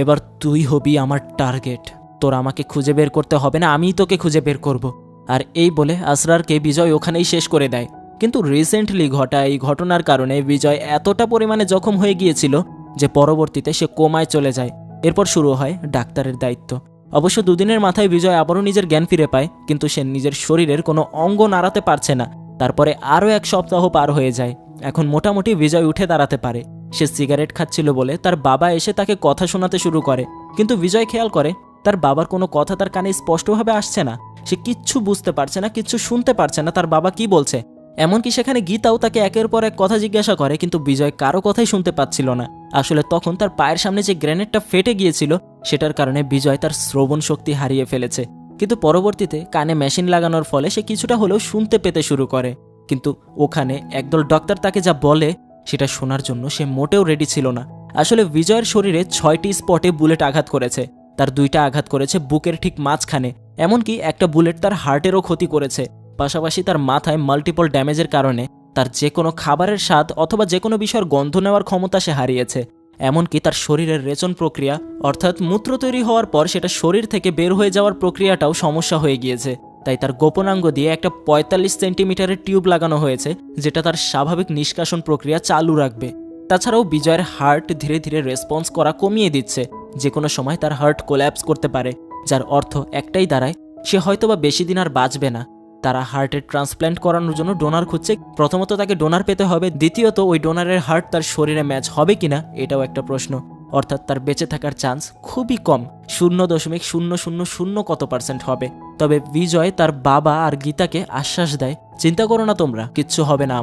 এবার তুই হবি আমার টার্গেট, তোর আমাকে খুঁজে বের করতে হবে না, আমিই তোকে খুঁজে বের করব। আর এই বলে আসরারকে বিজয় ওখানেই শেষ করে দেয়। কিন্তু রিসেন্টলি ঘটা এই ঘটনার কারণে বিজয় এতটা পরিমাণে জখম হয়ে গিয়েছিল যে পরবর্তীতে সে কোমায় চলে যায়। এরপর শুরু হয় ডাক্তারের দায়িত্ব। অবশ্য 2 দিনের মাথায় বিজয় আবারও নিজের জ্ঞান ফিরে পায়, কিন্তু সে নিজের শরীরের কোনো অঙ্গ নাড়াতে পারছে না। তারপরে আরও 1 সপ্তাহ পার হয়ে যায়। এখন মোটামুটি বিজয় উঠে দাঁড়াতে পারে। সে সিগারেট খাচ্ছিল বলে তার বাবা এসে তাকে কথা শোনাতে শুরু করে, কিন্তু বিজয় খেয়াল করে তার বাবার কোনো কথা তার কানে স্পষ্টভাবে আসছে না। সে কিচ্ছু বুঝতে পারছে না, কিচ্ছু শুনতে পারছে না তার বাবা কি বলছে। এমনকি সেখানে গীতাও তাকে একের পর এক কথা জিজ্ঞাসা করে, কিন্তু বিজয় কারো কথাই শুনতে পাচ্ছিল না। আসলে তখন তার পায়ের সামনে যে গ্রেনেডটা ফেটে গিয়েছিল, সেটার কারণে বিজয় তার শ্রবণ শক্তি হারিয়ে ফেলেছে। কিন্তু পরবর্তীতে কানে মেশিন লাগানোর ফলে সে কিছুটা হলেও শুনতে পেতে শুরু করে। কিন্তু ওখানে একদল ডক্টর তাকে যা বলে সেটা শোনার জন্য সে মোটেও রেডি ছিল না। আসলে বিজয়ের শরীরে 6টি স্পটে বুলেট আঘাত করেছে, তার 2টা আঘাত করেছে বুকের ঠিক মাঝখানে, এমনকি একটা বুলেট তার হার্টেরও ক্ষতি করেছে। পাশাপাশি তার মাথায় মাল্টিপল ড্যামেজের কারণে তার যে কোনো খাবারের স্বাদ অথবা যে কোনো বিষয়ের গন্ধ নেওয়ার ক্ষমতা সে হারিয়েছে। এমনকি তার শরীরের রেচন প্রক্রিয়া, অর্থাৎ মূত্র তৈরি হওয়ার পর সেটা শরীর থেকে বের হয়ে যাওয়ার প্রক্রিয়াটাও সমস্যা হয়ে গিয়েছে। তাই তার গোপনাঙ্গ দিয়ে একটা 45 সেন্টিমিটারের টিউব লাগানো হয়েছে, যেটা তার স্বাভাবিক নিষ্কাশন প্রক্রিয়া চালু রাখবে। তাছাড়াও বিজয়ের হার্ট ধীরে ধীরে রেসপন্স করা কমিয়ে দিচ্ছে, যে কোনো সময় তার হার্ট কোল্যাপস করতে পারে, যার অর্থ একটাই দাঁড়ায় সে হয়তোবা বেশি দিন আর বাঁচবে না। তারা হার্টের ট্রান্সপ্ল্যান্ট করানোর জন্য ডোনার খুঁজছে। প্রথমত তাকে ডোনার পেতে হবে, দ্বিতীয়ত ওই ডোনারের হার্ট তার শরীরে ম্যাচ হবে কিনা এটাও একটা প্রশ্ন। অর্থাৎ তার বেঁচে থাকার চান্স খুবই কম, 0.000 কত % হবে। তবে বিজয় তার বাবা আর গীতাকে আশ্বাস দেয়, চিন্তা করো না তোমরা, কিচ্ছু হবে না,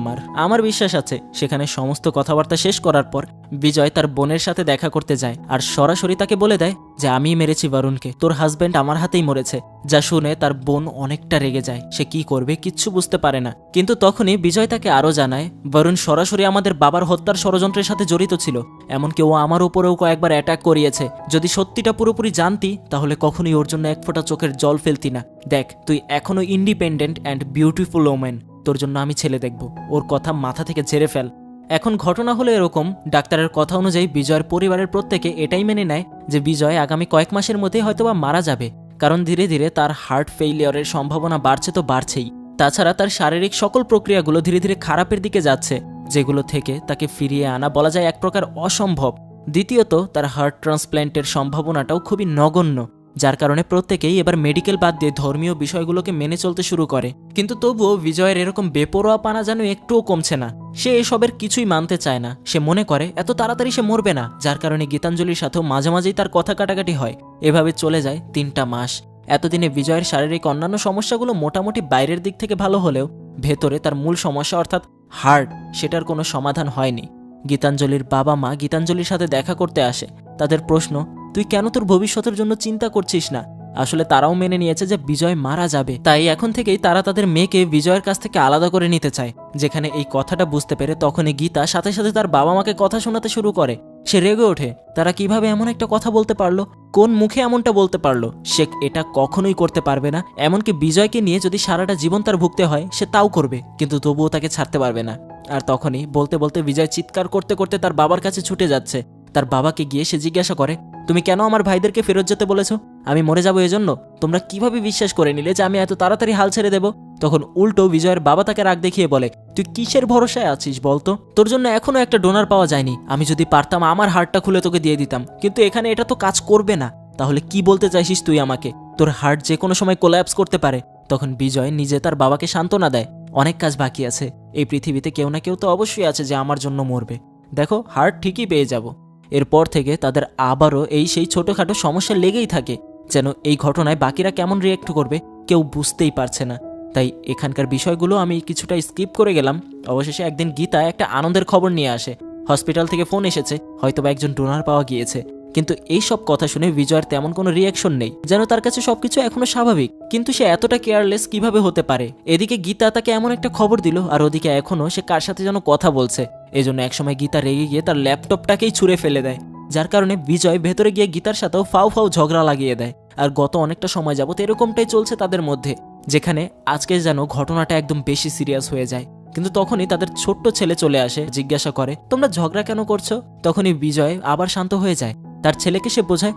আমার বিশ্বাস আছে। সেখানে সমস্ত কথাবার্তা শেষ করার পর বিজয় তার বোনের সাথে দেখা করতে যায় আর সরাসরি তাকে বলে দেয় যে আমিই মেরেছি বরুণকে, তোর হাজব্যান্ড আমার হাতেই মরেছে। যা শুনে তার বোন অনেকটা রেগে যায়, সে কি করবে কিচ্ছু বুঝতে পারে না। কিন্তু তখনই বিজয় তাকে আরও জানায়, বরুণ সরাসরি আমাদের বাবার হত্যার ষড়যন্ত্রের সাথে জড়িত ছিল, এমনকি ও আমার উপরেও কয়েকবার অ্যাটাক করিয়েছে। যদি সত্যিটা পুরোপুরি জানতি তাহলে কখনোই ওর জন্য এক ফোঁটা চোখের জল ফেলতি না। দেখ, তুই এখনো ইন্ডিপেন্ডেন্ট অ্যান্ড বিউটিফুল ওমেন, তোর জন্য আমি ছেলে দেখব। ওর কথা মাথা থেকে ঝেড়ে ফেল। এখন ঘটনা হলো এরকম, ডাক্তারের কথা অনুযায়ী বিজয়ের পরিবারের প্রত্যেকে এটাই মেনে নেয় যে বিজয় আগামী কয়েক মাসের মধ্যেই হয়তোবা মারা যাবে, কারণ ধীরে ধীরে তার হার্ট ফেইলিয়রের সম্ভাবনা বাড়ছে তো বাড়ছেই। তাছাড়া তার শারীরিক সকল প্রক্রিয়াগুলো ধীরে ধীরে খারাপের দিকে যাচ্ছে, যেগুলো থেকে তাকে ফিরিয়ে আনা বলা যায় এক প্রকার অসম্ভব। দ্বিতীয়ত তার হার্ট ট্রান্সপ্ল্যান্টের সম্ভাবনাটাও খুবই নগণ্য, যার কারণে প্রত্যেকেই এবার মেডিকেল বাদ দিয়ে ধর্মীয় বিষয়গুলোকে মেনে চলতে শুরু করে। কিন্তু তবুও বিজয়ের এরকম বেপরোয়া পানা যেন একটুও কমছে না। সে এসবের কিছুই মানতে চায় না। সে মনে করে এত তাড়াতাড়ি সে মরবে না, যার কারণে গীতাঞ্জলির সাথেও মাঝে মাঝেই তার কথা কাটাকাটি হয়। এভাবে চলে যায় 3টা মাস। এতদিনে বিজয়ের শারীরিক অন্যান্য সমস্যাগুলো মোটামুটি বাইরের দিক থেকে ভালো হলেও ভেতরে তার মূল সমস্যা অর্থাৎ হার্ট, সেটার কোনো সমাধান হয়নি। গীতাঞ্জলির বাবা মা গীতাঞ্জলির সাথে দেখা করতে আসে। তাদের প্রশ্ন, তুই কেন তোর ভবিষ্যতের জন্য চিন্তা করছিস না? আসলে তারাও মেনে নিয়েছে যে বিজয় মারা যাবে, তাই এখন থেকেই তারা তাদের মেয়েকে বিজয়ের কাছ থেকে আলাদা করে নিতে চায়। যেখানে এই কথাটা বুঝতে পেরে তখনই গীতা সাথে সাথে তার বাবা মাকে কথা শোনাতে শুরু করে। সে রেগে ওঠে, তারা কিভাবে এমন একটা কথা বলতে পারলো, কোন মুখে এমনটা বলতে পারলো? সে এটা কখনোই করতে পারবে না। এমনকি বিজয়কে নিয়ে যদি সারাটা জীবন তার ভুগতে হয় সে তাও করবে, কিন্তু তবুও তাকে ছাড়তে পারবে না। আর তখনই বলতে বলতে বিজয় চিৎকার করতে করতে তার বাবার কাছে ছুটে যাচ্ছে। তার বাবাকে গিয়ে সে জিজ্ঞাসা করে, তুমি কেন আমার ভাইদেরকে ফেরত যেতে বলেছ? আমি মরে যাবো এজন্য? তোমরা কিভাবে বিশ্বাস করে নিলে যে আমি এত তাড়াতাড়ি হাল ছেড়ে দেব? তখন উল্টো বিজয়ের বাবা তাকে রাগ দেখিয়ে বলে, তুই কিসের ভরসায় আছিস বলতো? তোর জন্য এখনো একটা ডোনার পাওয়া যায়নি। আমি যদি পারতাম আমার হার্টটা খুলে তোকে দিয়ে দিতাম, কিন্তু এখানে এটা তো কাজ করবে না। তাহলে কি বলতে চাইছিস তুই আমাকে? তোর হার্ট যে কোনো সময় কোল্যাপস করতে পারে। তখন বিজয় নিজে তার বাবাকে সান্ত্বনা দেয়, অনেক কাজ বাকি আছে। এই পৃথিবীতে কেউ না কেউ তো অবশ্যই আছে যে আমার জন্য মরবে। দেখো, হার্ট ঠিকই পেয়ে যাব। এরপর থেকে তাদের আবারও সেই ছোটোখাটো সমস্যা লেগেই থাকে। যেন এই ঘটনায় বাকিরা কেমন রিয়েক্ট করবে কেউ বুঝতেই পারছে না। তাই এখানকার বিষয়গুলো আমি কিছুটা স্কিপ করে গেলাম। অবশেষে একদিন গীতা একটা আনন্দের খবর নিয়ে আসে। হসপিটাল থেকে ফোন এসেছে, হয়তোবা একজন ডোনার পাওয়া গিয়েছে। কিন্তু এই সব কথা শুনে বিজয়ের তেমন কোনো রিয়াকশন নেই, যেন তার কাছে সবকিছু এখনো স্বাভাবিক। কিন্তু সে এতটা কেয়ারলেস কিভাবে হতে পারে? এদিকে গীতা তাকে এমন একটা খবর দিল, আর ওদিকে এখনো সে কার সাথে যেন কথা বলছে। এজন্য একসময় গীতা রেগে গিয়ে তার ল্যাপটপটাকেই ছুঁড়ে ফেলে দেয়, যার কারণে বিজয় ভেতরে গিয়ে গীতার সাথেও ফাউ ফাউ ঝগড়া লাগিয়ে দেয়। আর গত অনেকটা সময় যাবত এরকমটাই চলছে তাদের মধ্যে, যেখানে আজকে যেন ঘটনাটা একদম বেশি সিরিয়াস হয়ে যায়। কিন্তু তখনই তাদের ছোট্ট ছেলে চলে আসে, জিজ্ঞাসা করে, তোমরা ঝগড়া কেন করছো? তখনই বিজয় আবার শান্ত হয়ে যায়। তার ছেলেকে সে বোঝায়,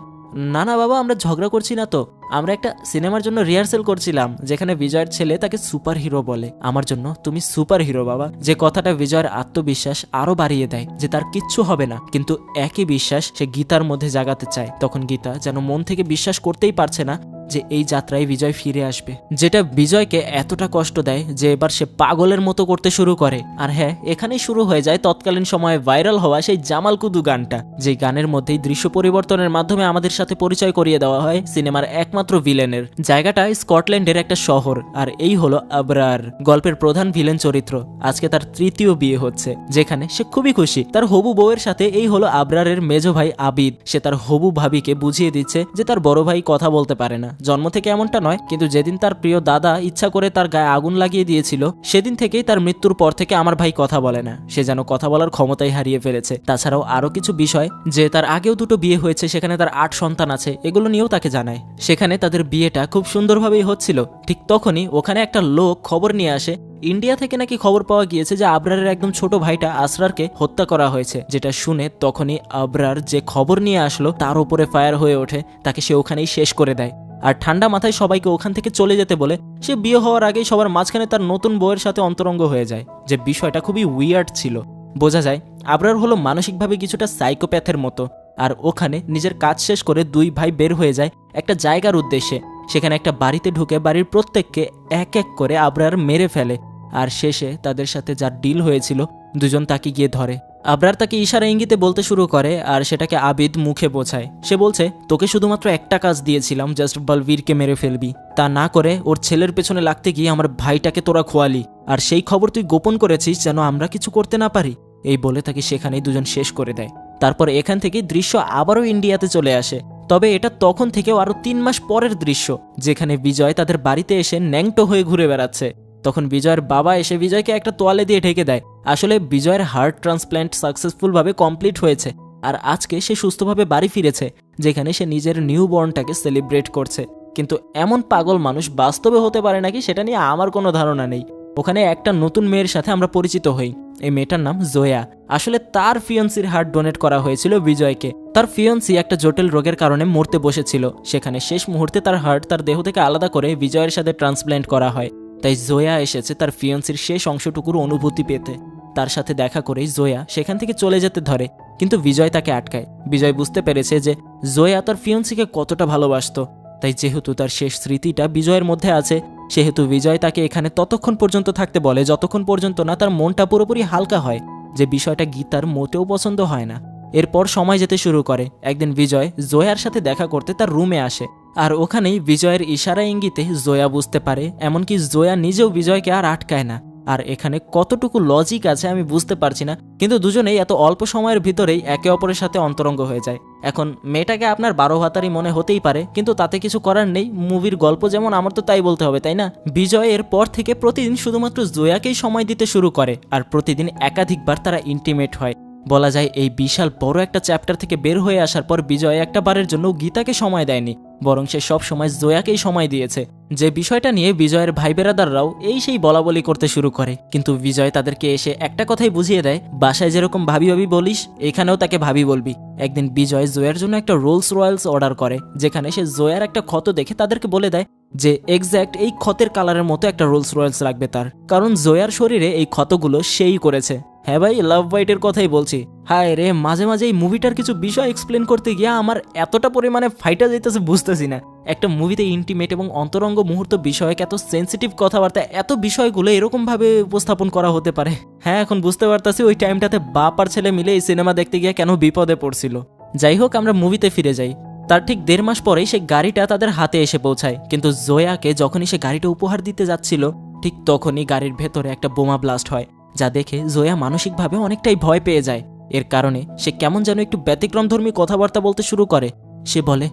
না না বাবা, আমরা ঝগড়া করছি না তো, আমরা একটা সিনেমার জন্য রিহার্সেল করছিলাম, যেখানে বিজয়ের ছেলে তাকে সুপার হিরো বলে। আমার জন্য তুমি সুপার হিরো বাবা। যে কথাটা বিজয়ের আত্মবিশ্বাস আরো বাড়িয়ে দেয় যে তার কিচ্ছু হবে না। কিন্তু একই বিশ্বাস সে গীতার মধ্যে জাগাতে চায়। তখন গীতা যেন মন থেকে বিশ্বাস করতেই পারছে না যে এই যাত্রায় বিজয় ফিরে আসবে, যেটা বিজয়কে এতটা কষ্ট দেয় যে এবার সে পাগলের মতো করতে শুরু করে। আর হ্যাঁ, এখানেই শুরু হয়ে যায় তৎকালীন সময়ে ভাইরাল হওয়া সেই জামাল কুদু গানটা, যে গানের মধ্যেই দৃশ্য পরিবর্তনের মাধ্যমে আমাদের সাথে পরিচয় করিয়ে দেওয়া হয় সিনেমার একমাত্র ভিলেনের। জায়গাটা স্কটল্যান্ডের একটা শহর, আর এই হলো আবরার, গল্পের প্রধান ভিলেন চরিত্র। আজকে তার 3য় বিয়ে হচ্ছে, যেখানে সে খুবই খুশি। তার হবু বউয়ের সাথে এই হলো আবরারের মেজো ভাই আবিদ। সে তার হবু ভাবিকে বুঝিয়ে দিচ্ছে যে তার বড় ভাই কথা বলতে পারে না, জন্ম থেকে এমনটা নয়, কিন্তু যেদিন তার প্রিয় দাদা ইচ্ছা করে তার গায়ে আগুন লাগিয়ে দিয়েছিল, সেদিন থেকেই তার মৃত্যুর পর থেকে আমার ভাই কথা বলে না। সে যেন কথা বলার ক্ষমতাই হারিয়ে ফেলেছে। তাছাড়াও আরো কিছু বিষয়, যে তার আগেও 2টো বিয়ে হয়েছে, সেখানে তার 8 সন্তান আছে, এগুলো নিয়েও তাকে জানায়। সেখানে তাদের বিয়েটা খুব সুন্দরভাবেই হচ্ছিল। ঠিক তখনই ওখানে একটা লোক খবর নিয়ে আসে, ইন্ডিয়া থেকে নাকি খবর পাওয়া গিয়েছে যে আবরারের একদম ছোট ভাইটা আসরারকে হত্যা করা হয়েছে। যেটা শুনে তখনই আবরার যে খবর নিয়ে আসলো তার উপরে ফায়ার হয়ে ওঠে, তাকে সে ওখানেই শেষ করে দেয়। আর ঠান্ডা মাথায় সবাইকে ওখান থেকে চলে যেতে বলে সে বিয়ে হওয়ার আগেই সবার মাঝখানে তার নতুন বউয়ের সাথে অন্তরঙ্গ হয়ে যায়, যে বিষয়টা খুবই উইয়ার্ড ছিল। বোঝা যায় আবরার হলো মানসিকভাবে কিছুটা সাইকোপ্যাথের মতো। আর ওখানে নিজের কাজ শেষ করে 2 ভাই বের হয়ে যায় একটা জায়গার উদ্দেশ্যে। সেখানে একটা বাড়িতে ঢুকে বাড়ির প্রত্যেককে এক এক করে আবরার মেরে ফেলে। আর শেষে তাদের সাথে যার ডিল হয়েছিল দুজন তাকে গিয়ে ধরে। আবরার তাকে ইশারা ইঙ্গিতে বলতে শুরু করে আর সেটাকে আবিদ মুখে বোঝায়। সে বলছে, তোকে শুধুমাত্র একটা কাজ দিয়েছিলাম, জাস্ট বলবীরকে মেরে ফেলবি। তা না করে ওর ছেলের পেছনে লাগতে গিয়ে আমার ভাইটাকে তোরা খোয়ালি, আর সেই খবর তুই গোপন করেছিস যেন আমরা কিছু করতে না পারি। এই বলে তাকে সেখানেই দুজন শেষ করে দেয়। তারপর এখান থেকে দৃশ্য আবারও ইন্ডিয়াতে চলে আসে, তবে এটা তখন থেকেও আরও 3 মাস পরের দৃশ্য, যেখানে বিজয় তাদের বাড়িতে এসে ন্যাংটো হয়ে ঘুরে বেড়াচ্ছে। তখন বিজয়ের বাবা এসে বিজয়কে একটা তোয়ালে দিয়ে ঢেকে দেয়। আসলে বিজয়ের হার্ট ট্রান্সপ্ল্যান্ট সাকসেসফুলভাবে কমপ্লিট হয়েছে, আর আজকে সে সুস্থভাবে বাড়ি ফিরেছে, যেখানে সে নিজের নিউ বর্নটাকে সেলিব্রেট করছে। কিন্তু এমন পাগল মানুষ বাস্তবে হতে পারে নাকি সেটা নিয়ে আমার কোনো ধারণা নেই। ওখানে একটা নতুন মেয়ের সাথে আমরা পরিচিত হই। এই মেয়েটার নাম জোয়া। আসলে তার ফিয়ন্সির হার্ট ডোনেট করা হয়েছিল বিজয়কে। তার ফিয়ন্সি একটা জটিল রোগের কারণে মরতে বসেছিল, সেখানে শেষ মুহূর্তে তার হার্ট তার দেহ থেকে আলাদা করে বিজয়ের সাথে ট্রান্সপ্ল্যান্ট করা হয়। তাই জোয়া এসেছে তার ফিয়ন্সির শেষ অংশটুকুর অনুভূতি পেতে। তার সাথে দেখা করেই জোয়া সেখান থেকে চলে যেতে ধরে, কিন্তু বিজয় তাকে আটকায়। বিজয় বুঝতে পেরেছে যে জোয়া তার ফিয়ন্সিকে কতটা ভালোবাসতো, তাই যেহেতু তার শেষ স্মৃতিটা বিজয়ের মধ্যে আছে, সেহেতু বিজয় তাকে এখানে ততক্ষণ পর্যন্ত থাকতে বলে যতক্ষণ পর্যন্ত না তার মনটা পুরোপুরি হালকা হয়, যে বিষয়টা গীতার মোটেও পছন্দ হয় না। এরপর সময় যেতে শুরু করে। একদিন বিজয় জোয়ার সাথে দেখা করতে তার রুমে আসে, আর ওখানেই বিজয়ের ইশারা ইঙ্গিতে জোয়া বুঝতে পারে, এমনকি জোয়া নিজেও বিজয়কে আর আটকায় না। আর এখানে কতটুকু লজিক আছে আমি বুঝতে পারছি না, কিন্তু দুজনেই এত অল্প সময়ের ভিতরেই একে অপরের সাথে অন্তরঙ্গ হয়ে যায়। এখন মেয়েটাকে আপনার 12 ভাতারই মনে হতেই পারে, কিন্তু তাতে কিছু করার নেই, মুভির গল্প যেমন আমার তো তাই বলতে হবে, তাই না? বিজয় এর পর থেকে প্রতিদিন শুধুমাত্র জোয়াকেই সময় দিতে শুরু করে, আর প্রতিদিন একাধিকবার তারা ইন্টিমেট হয়। বলা যায় এই বিশাল বড় একটা চ্যাপ্টার থেকে বের হয়ে আসার পর বিজয় একটা বারের জন্য গীতাকে সময় দেয়নি, বরং সে সব সময় জোয়াকেই সময় দিয়েছে। যে বিষয়টা নিয়ে বিজয়ের ভাই বেরাদাররাও সেই বলা বলি করতে শুরু করে, কিন্তু বিজয় তাদেরকে এসে একটা কথাই বুঝিয়ে দেয়, বাসায় যেরকম ভাবি ভাবি বলিস এখানেও তাকে ভাবি বলবি। একদিন বিজয় জোয়ার জন্য একটা রোলস রয়্যালস অর্ডার করে, যেখানে সে জোয়ার একটা ক্ষত দেখে তাদেরকে বলে দেয় যে এক্স্যাক্ট এই ক্ষতের কালারের মতো একটা রোলস রয়্যালস লাগবে তার, কারণ জোয়ার শরীরে এই ক্ষতগুলো সেই করেছে। হ্যাঁ ভাই, লাভ বাইটের কথাই বলছি। হায় রে, মাঝে মাঝে এই মুভিটার কিছু বিষয় এক্সপ্লেন করতে গিয়ে আমার এতটা পরিমাণে ফাইটা যাইতেছে বুঝতেছি না। একটা মুভিতে ইন্টিমেট এবং অন্তরঙ্গ মুহূর্ত বিষয়ক এত সেন্সিটিভ কথাবার্তা, এত বিষয়গুলো এরকমভাবে উপস্থাপন করা হতে পারে। হ্যাঁ, এখন বুঝতে পারতাছি ওই টাইমটাতে বাপ আর ছেলে মিলে এই সিনেমা দেখতে গিয়ে কেন বিপদে পড়ছিল। যাই হোক, আমরা মুভিতে ফিরে যাই। তার ঠিক 1.5 মাস পরেই সে গাড়িটা তাদের হাতে এসে পৌঁছায়, কিন্তু জোয়াকে যখনই সে গাড়িটা উপহার দিতে যাচ্ছিল, ঠিক তখনই গাড়ির ভেতরে একটা বোমা ব্লাস্ট হয়, যা দেখে জোয়া মানসিকভাবে অনেকটাই ভয় পেয়ে যায়। এর কারণে সে কেমন যেন একটু ব্যতিক্রমধর্মী কথাবার্তা বলতে শুরু করে। সে বলে,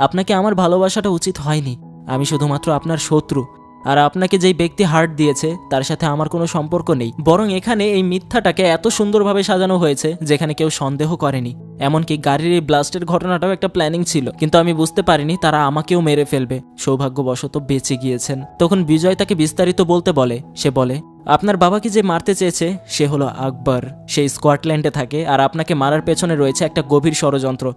আপনাকে আমার ভালোবাসাটা উচিত হয়নি, আমি শুধুমাত্র আপনার শত্রু, আর আপনাকে যেই ব্যক্তি হার্ট দিয়েছে তার সাথে আমার কোনো সম্পর্ক নেই। বরং এখানে এই মিথ্যাটাকে এত সুন্দরভাবে সাজানো হয়েছে যেখানে কেউ সন্দেহ করেনি। এমনকি গাড়ির এই ব্লাস্টের ঘটনাটাও একটা প্ল্যানিং ছিল, কিন্তু আমি বুঝতে পারিনি তারা আমাকেও মেরে ফেলবে। সৌভাগ্যবশত বেঁচে গিয়েছেন। তখন বিজয় তাকে বিস্তারিত বলতে বলে। সে বলে, আপনার বাবাকে যে মারতে চেয়েছে সে হলো আকবর, সে স্কটল্যান্ডে থাকে, আর আপনাকে মারার পেছনে রয়েছে একটা গভীর ষড়যন্ত্র।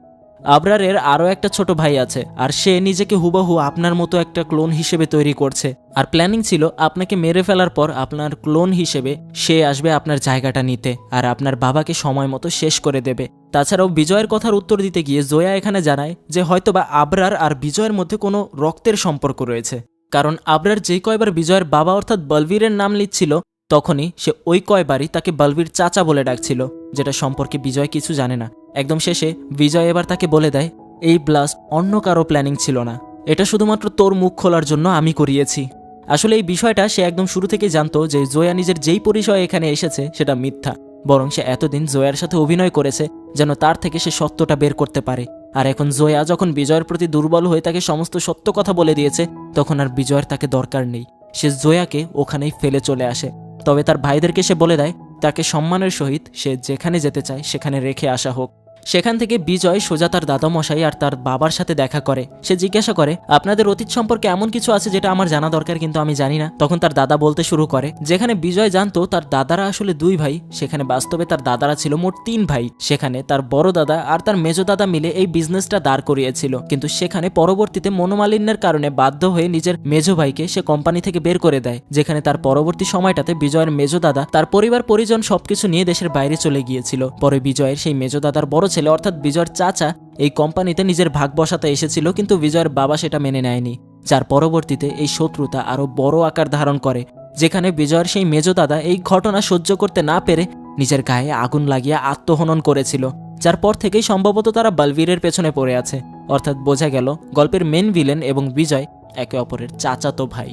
আবরারের আরও একটা ছোট ভাই আছে, আর সে নিজেকে হুবহু আপনার মতো একটা ক্লোন হিসেবে তৈরি করছে, আর প্ল্যানিং ছিল আপনাকে মেরে ফেলার পর আপনার ক্লোন হিসেবে সে আসবে আপনার জায়গাটা নিতে, আর আপনার বাবাকে সময় মতো শেষ করে দেবে। তাছাড়াও বিজয়ের কথার উত্তর দিতে গিয়ে জোয়া এখানে জানায় যে হয়তোবা আবরার আর বিজয়ের মধ্যে কোনো রক্তের সম্পর্ক রয়েছে, কারণ আবরার যেই কয়বার বিজয়ের বাবা অর্থাৎ বলবীরের নাম লিখছিল তখনই সে ওই কয়বারই তাকে বলবীর চাচা বলে ডাকছিল, যেটা সম্পর্কে বিজয় কিছু জানে না। একদম শেষে বিজয় এবার তাকে বলে দেয়, এই ব্লাস্ট অন্য কারো প্ল্যানিং ছিল না, এটা শুধুমাত্র তোর মুখ খোলার জন্য আমি করিয়েছি। আসলে এই বিষয়টা সে একদম শুরু থেকেই জানতো যে জোয়া নিজের যেই পরিচয়ে এখানে এসেছে সেটা মিথ্যা, বরং সে এতদিন জোয়ার সাথে অভিনয় করেছে যেন তার থেকে সে সত্যটা বের করতে পারে। আর এখন জোয়া যখন বিজয়ের প্রতি দুর্বল হয়ে তাকে সমস্ত সত্য কথা বলে দিয়েছে, তখন আর বিজয়ের তাকে দরকার নেই। সে জোয়াকে ওখানেই ফেলে চলে আসে। তবে তার ভাইদেরকে সে বলে দেয় তাকে সম্মানের সহিত সে যেখানে যেতে চায় সেখানে রেখে আসা হোক। সেখান থেকে বিজয় সোজা তার দাদামশাই আর তার বাবার সাথে দেখা করে। সে জিজ্ঞাসা করে, আপনাদের অতীত সম্পর্কে এমন কিছু আছে যেটা আমার জানা দরকার কিন্তু আমি জানি না। তখন তার দাদা বলতে শুরু করে, যেখানে বিজয় জানতো তার দাদারা আসলে 2 ভাই, সেখানে বাস্তবে তার দাদারা ছিল মোট 3 ভাই। সেখানে তার বড় দাদা আর তার মেজো দাদা মিলে এই বিজনেসটা দাঁড় করিয়েছিল, কিন্তু সেখানে পরবর্তীতে মনোমালিন্যের কারণে বাধ্য হয়ে নিজের মেজো ভাইকে সে কোম্পানি থেকে বের করে দেয়। যেখানে তার পরবর্তী সময়টাতে বিজয়ের মেজো দাদা তার পরিবার পরিজন সবকিছু নিয়ে দেশের বাইরে চলে গিয়েছিল। পরে বিজয়ের সেই মেজো দাদার বড় ছেলে অর্থাৎ বিজয়ের চাচা এই কোম্পানিতে নিজের ভাগ বসাতে এসেছিল, কিন্তু বিজয়ের বাবা সেটা মেনে নেয়নি। যার পরবর্তীতে এই শত্রুতা আরও বড় আকার ধারণ করে, যেখানে বিজয়ের সেই মেজো দাদা এই ঘটনা সহ্য করতে না পেরে নিজের গায়ে আগুন লাগিয়ে আত্মহনন করেছিল, যার পর থেকেই সম্ভবত তারা বলবীরের পেছনে পড়ে আছে। অর্থাৎ বোঝা গেল গল্পের মেন ভিলেন এবং বিজয় একে অপরের চাচাতো ভাই।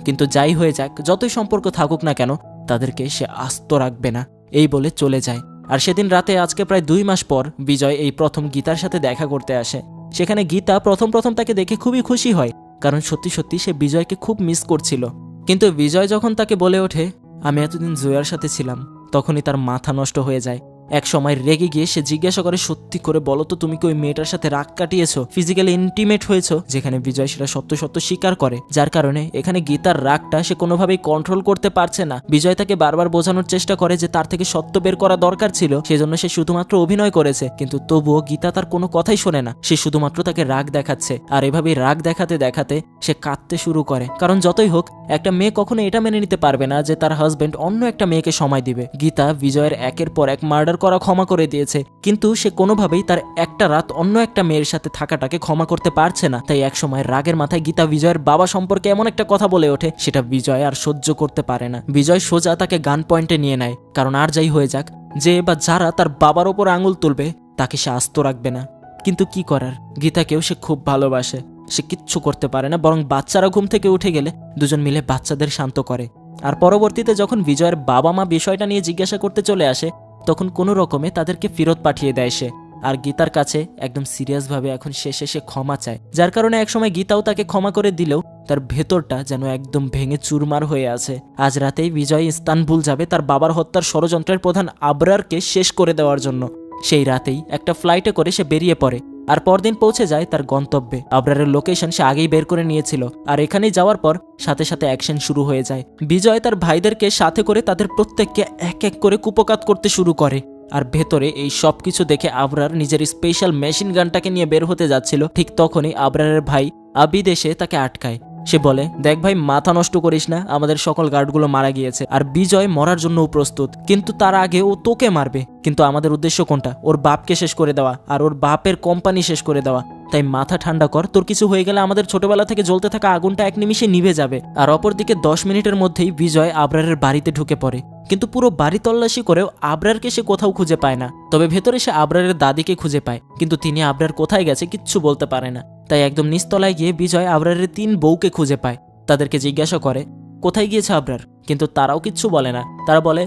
কিন্তু যাই হয়ে যাক, যতই সম্পর্ক থাকুক না কেন, তাদেরকে সে আস্ত রাখবে না, এই বলে চলে যায়। আর সেদিন রাতে আজকে প্রায় 2 মাস পর বিজয় এই প্রথম গীতার সাথে দেখা করতে আসে। সেখানে গীতা প্রথম তাকে দেখে খুবই খুশি হয়, কারণ সত্যি সত্যি সে বিজয়কে খুব মিস করছিল। কিন্তু বিজয় যখন তাকে বলে ওঠে আমি এতদিন জয়ার সাথে ছিলাম, তখনই তার মাথা নষ্ট হয়ে যায়। এক সময় রেগে গিয়ে সে জিজ্ঞাসা করে সত্যি করে বলো তো তুমি কি ওই মেয়েটার সাথে রাগ কাটিয়েছো, ফিজিক্যালি ইন্টিমেট হয়েছো? যেখানে বিজয় সেটা সত্য স্বীকার করে, যার কারণে এখানে গীতার রাগটা সে কোনোভাবেই কন্ট্রোল করতে পারছে না। বিজয় তাকে বারবার বোঝানোর চেষ্টা করে যে তার থেকে সত্য বের করা দরকার ছিল, সেজন্য সে শুধুমাত্র অভিনয় করেছে, কিন্তু তবুও গীতা তার কোনো কথাই শোনে না। সে শুধুমাত্র তাকে রাগ দেখাচ্ছে, আর এভাবেই রাগ দেখাতে দেখাতে সে কাঁদতে শুরু করে। কারণ যতই হোক একটা মেয়ে কখনো এটা মেনে নিতে পারবে না যে তার হাজবেন্ড অন্য একটা মেয়েকে সময় দিবে। গীতা বিজয়ের একের পর এক মার্ডার করা ক্ষমা করে দিয়েছে, কিন্তু সে কোনোভাবেই তার একটা রাত অন্য একটা মেয়ের সাথে থাকাটাকে ক্ষমা করতে পারছে না। তাই এক সময় রাগের মাথায় গীতা বিজয়ের বাবা সম্পর্কে এমন একটা কথা বলে ওঠে, সেটা বিজয় আর সহ্য করতে পারে না। বিজয় সোজা তাকে গান পয়েন্টে নিয়ে নেয়, কারণ আর যাই হয়ে যাক, যে বা যারা তার বাবার ওপর আঙুল তুলবে তাকে সে আস্ত রাখবে না। কিন্তু কি করার, গীতাকেও সে খুব ভালোবাসে। সে কিচ্ছু করতে পারে না, বরং বাচ্চারা ঘুম থেকে উঠে গেলে দুজন মিলে বাচ্চাদের শান্ত করে। আর পরবর্তীতে যখন বিজয়ের বাবা মা বিষয়টা নিয়ে জিজ্ঞাসা করতে চলে আসে, তখন কোনো রকমে তাদেরকে ফেরত পাঠিয়ে দেয় সে। আর গীতার কাছে একদম সিরিয়াসভাবে এখন শেষে সে ক্ষমা চায়, যার কারণে একসময় গীতাও তাকে ক্ষমা করে দিলেও তার ভেতরটা যেন একদম ভেঙে চুরমার হয়ে আছে। আজ রাতেই বিজয় ইস্তানবুল যাবে তার বাবার হত্যার ষড়যন্ত্রের প্রধান আবরারকে শেষ করে দেওয়ার জন্য। সেই রাতেই একটা ফ্লাইটে করে সে বেরিয়ে পড়ে, আর পরদিন পৌঁছে যায় তার গন্তব্যে। আবরারের লোকেশন সে আগেই বের করে নিয়েছিল, আর এখানেই যাওয়ার পর সাথে সাথে অ্যাকশন শুরু হয়ে যায়। বিজয় তার ভাইদেরকে সাথে করে তাদের প্রত্যেককে এক এক করে কুপকাত করতে শুরু করে। আর ভেতরে এই সব কিছু দেখে আবরার নিজের স্পেশাল মেশিন গানটাকে নিয়ে বের হতে যাচ্ছিল, ঠিক তখনই আবরারের ভাই আবিদ এসে তাকে আটকায়। সে বলে, দেখ ভাই, মাথা নষ্ট করিস না, আমাদের সকল গার্ডগুলো মারা গিয়েছে, আর বিজয় মরার জন্যও প্রস্তুত, কিন্তু তার আগে ও তোকে মারবে। কিন্তু আমাদের উদ্দেশ্য কোনটা? ওর বাপকে শেষ করে দেওয়া, আর ওর বাপের কোম্পানি শেষ করে দেওয়া। তাই মাথা ঠান্ডা কর, তোর কিছু হয়ে গেলে আমাদের ছোটবেলা থেকে জ্বলতে থাকা আগুনটা এক নিমিষে নিভে যাবে। আর অপরদিকে 10 মিনিটের মধ্যেই বিজয় আবরারের বাড়িতে ঢুকে পড়ে, কিন্তু পুরো বাড়ি তল্লাশি করেও আবরারকে সে কোথাও খুঁজে পায় না। তবে ভেতরে সে আবরারের দাদিকে খুঁজে পায়, কিন্তু তিনি আবরার কোথায় গেছে কিচ্ছু বলতে পারে না। তাই একদম নিচতলায় গিয়ে বিজয় আবরারের 3 বউকে খুঁজে পায়। তাদেরকে জিজ্ঞাসা করে কোথায় গিয়েছে আবরার, কিন্তু তারাও কিচ্ছু বলে না। তারা বলে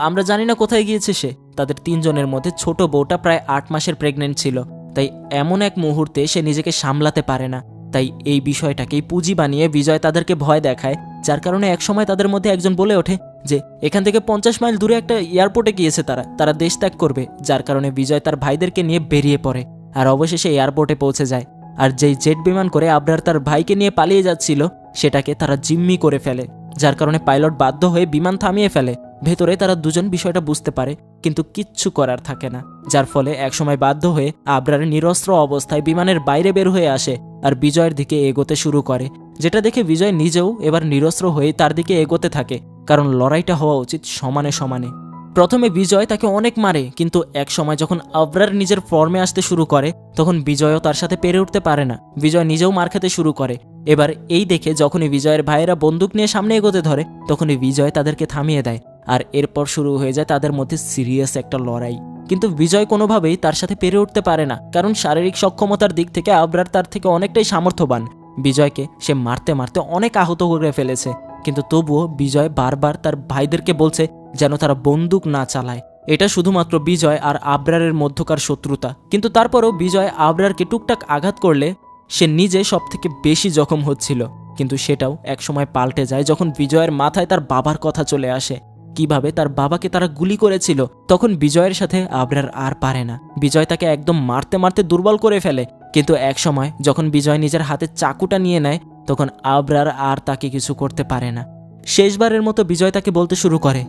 আমরা জানি না কোথায় গিয়েছে সে। তাদের 3 জনের মধ্যে ছোট বউটা প্রায় 8 মাসের প্রেগনেন্ট ছিল, তাই এমন এক মুহূর্তে সে নিজেকে সামলাতে পারে না। তাই এই বিষয়টাকেই পুঁজি বানিয়ে বিজয় তাদেরকে ভয় দেখায়, যার কারণে একসময় তাদের মধ্যে একজন বলে ওঠে যে এখান থেকে 50 মাইল দূরে একটা এয়ারপোর্টে গিয়েছে তারা দেশ ত্যাগ করবে। যার কারণে বিজয় তার ভাইদেরকে নিয়ে বেরিয়ে পড়ে, আর অবশেষে এয়ারপোর্টে পৌঁছে যায়। আর যেই জেট বিমান করে আবরার তার ভাইকে নিয়ে পালিয়ে যাচ্ছিল, সেটাকে তারা জিম্মি করে ফেলে, যার কারণে পাইলট বাধ্য হয়ে বিমান থামিয়ে ফেলে। ভেতরে তারা দুজন বিষয়টা বুঝতে পারে, কিন্তু কিচ্ছু করার থাকে না, যার ফলে একসময় বাধ্য হয়ে আবরার নিরস্ত্র অবস্থায় বিমানের বাইরে বের হয়ে আসে আর বিজয়ের দিকে এগোতে শুরু করে, যেটা দেখে বিজয় নিজেও এবার নিরস্ত্র হয়ে তার দিকে এগোতে থাকে, কারণ লড়াইটা হওয়া উচিত সমানে সমানে। প্রথমে বিজয় তাকে অনেক মারে, কিন্তু এক সময় যখন আবরার নিজের ফর্মে আসতে শুরু করে, তখন বিজয়ও তার সাথে পেরে উঠতে পারে না। বিজয় নিজেও মার খেতে শুরু করে। এবার এই দেখে যখনই বিজয়ের ভাইয়েরা বন্দুক নিয়ে সামনে এগোতে ধরে, তখনই বিজয় তাদেরকে থামিয়ে দেয়, আর এরপর শুরু হয়ে যায় তাদের মধ্যে সিরিয়াস একটা লড়াই। কিন্তু বিজয় কোনোভাবেই তার সাথে পেরে উঠতে পারে না, কারণ শারীরিক সক্ষমতার দিক থেকে আবরার তার থেকে অনেকটাই সামর্থ্যবান। বিজয়কে সে মারতে মারতে অনেক আহত করে ফেলেছে, কিন্তু তবুও বিজয় বারবার তার ভাইদেরকে বলছে যেন তারা বন্দুক না চালায়। এটা শুধুমাত্র বিজয় আর আবরারের মধ্যকার শত্রুতা, কিন্তু তারপরও বিজয় আবরারকে টুকটাক আঘাত করলে সে নিজে সব থেকে বেশি জখম হচ্ছিল। কিন্তু সেটাও একসময় পাল্টে যায় যখন বিজয়ের মাথায় তার বাবার কথা চলে আসে, কিভাবে তার বাবাকে তারা গুলি করেছিল। তখন বিজয়ের সাথে আবরার আর পারে না, বিজয় তাকে একদম মারতে মারতে দুর্বল করে ফেলে। কিন্তু এক সময় যখন বিজয় নিজের হাতে চাকুটা নিয়ে নেয়, তখন আবরার আর তাকে কিছু করতে পারে না। শেষবারের মতো বিজয় তাকে বলতে শুরু করে,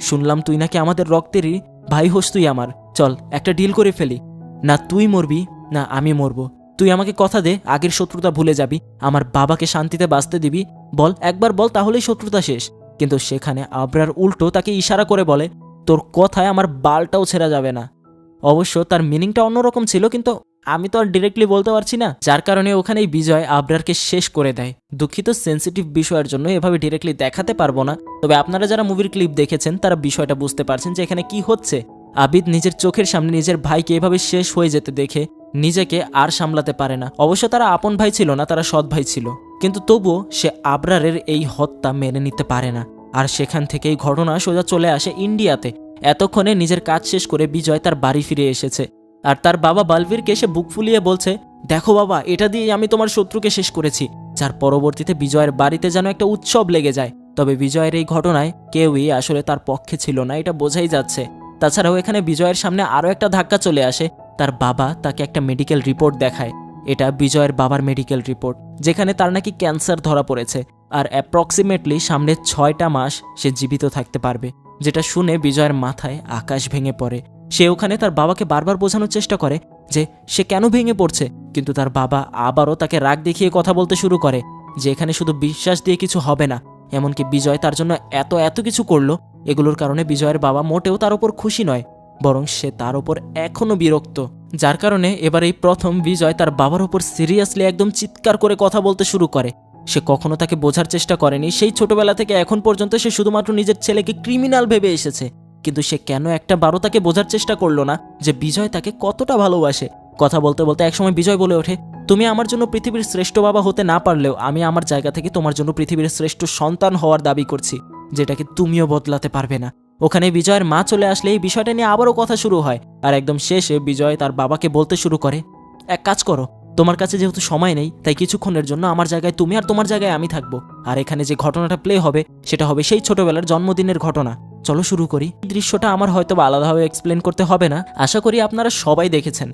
শুনলাম তুই নাকি আমাদের রক্তেরই ভাই হোস, তুই আমার, চল একটা ডিল করে ফেলি, না তুই মরবি না আমি মরব। তুই আমাকে কথা দে আগের শত্রুতা ভুলে যাবি, আমার বাবাকে শান্তিতে বাঁচতে দিবি, বল একবার বল, তাহলেই শত্রুতা শেষ। কিন্তু সেখানে আবরার উল্টো তাকে ইশারা করে বলে, তোর কথায় আমার বালটাও ছেঁড়া যাবে না। অবশ্য তার মিনিংটা অন্যরকম ছিল, কিন্তু আমি তো আর ডিরেক্টলি বলতে পারছি না, যার কারণে ওখানেই বিজয় আবরারকে শেষ করে দেয়। দুঃখিত, সেন্সিটিভ বিষয়ের জন্য এভাবে ডিরেক্টলি দেখাতে পারবো না, তবে আপনারা যারা মুভির ক্লিপ দেখেছেন তারা বিষয়টা বুঝতে পারছেন যে এখানে কি হচ্ছে। আবিদ নিজের চোখের সামনে নিজের ভাইকে এভাবে শেষ হয়ে যেতে দেখে নিজেকে আর সামলাতে পারে না। অবশ্য তারা আপন ভাই ছিল না, তারা সৎ ভাই ছিল, কিন্তু তবুও সে আবরারের এই হত্যা মেনে নিতে পারে না। আর সেখান থেকেই ঘটনা সোজা চলে আসে ইন্ডিয়াতে। এতক্ষণে নিজের কাজ শেষ করে বিজয় তার বাড়ি ফিরে এসেছে, আর তার বাবা বালবীরকে এসে বুক ফুলিয়ে বলছে, দেখো বাবা, এটা দিয়ে আমি তোমার শত্রুকে শেষ করেছি। যার পরবর্তীতে বিজয়ের বাড়িতে যেন একটা উৎসব লেগে যায়। তবে বিজয়ের এই ঘটনায় কেউই আসলে তার পক্ষে ছিল না, এটা বোঝাই যাচ্ছে। তাছাড়াও এখানে বিজয়ের সামনে আরও একটা ধাক্কা চলে আসে। তার বাবা তাকে একটা মেডিকেল রিপোর্ট দেখায়। এটা বিজয়ের বাবার মেডিকেল রিপোর্ট, যেখানে তার নাকি ক্যান্সার ধরা পড়েছে, আর অ্যাপ্রক্সিমেটলি সামনে 6টা মাস সে জীবিত থাকতে পারবে। যেটা শুনে বিজয়ের মাথায় আকাশ ভেঙে পড়ে। সে ওখানে তার বাবাকে বারবার বোঝানোর চেষ্টা করে যে সে কেন ভেঙে পড়ছে, কিন্তু তার বাবা আবারও তাকে রাগ দেখিয়ে কথা বলতে শুরু করে যে এখানে শুধু বিশ্বাস দিয়ে কিছু হবে না। এমনকি বিজয় তার জন্য এত এত কিছু করলো, এগুলোর কারণে বিজয়ের বাবা মোটেও তার ওপর খুশি নয়, বরং সে তার ওপর এখনও বিরক্ত। যার কারণে এবার এই প্রথম বিজয় তার বাবার ওপর সিরিয়াসলি একদম চিৎকার করে কথা বলতে শুরু করে। সে কখনো তাকে বোঝার চেষ্টা করেনি, সেই ছোটবেলা থেকে এখন পর্যন্ত সে শুধুমাত্র নিজের ছেলেকে ক্রিমিনাল ভেবে এসেছে। কিন্তু সে কেন একটা বারও তাকে বোঝার চেষ্টা করলো না যে বিজয় তাকে কতটা ভালোবাসে। কথা বলতে বলতে একসময় বিজয় বলে ওঠে, তুমি আমার জন্য পৃথিবীর শ্রেষ্ঠ বাবা হতে না পারলেও আমি আমার জায়গা থেকে তোমার জন্য পৃথিবীর শ্রেষ্ঠ সন্তান হওয়ার দাবি করছি, যেটাকে তুমিও বদলাতে পারবে না। ওখানে বিজয়ের মা চলে আসলে এই বিষয়টা নিয়ে আবারও কথা শুরু হয়। আর একদম শেষে বিজয় তার বাবাকে বলতে শুরু করে, এক কাজ করো, তোমার কাছে যেহেতু সময় নেই, তাই কিছুক্ষণের জন্য আমার জায়গায় তুমি আর তোমার জায়গায় আমি থাকবো। আর এখানে যে ঘটনাটা প্লে হবে সেটা হবে সেই ছোটবেলার জন্মদিনের ঘটনা। চলো শুরু করি। এই দৃশ্যটা আমার হয়তো আলাদাভাবে এক্সপ্লেন করতে হবে না, আশা করি আপনারা সবাই দেখেছেন,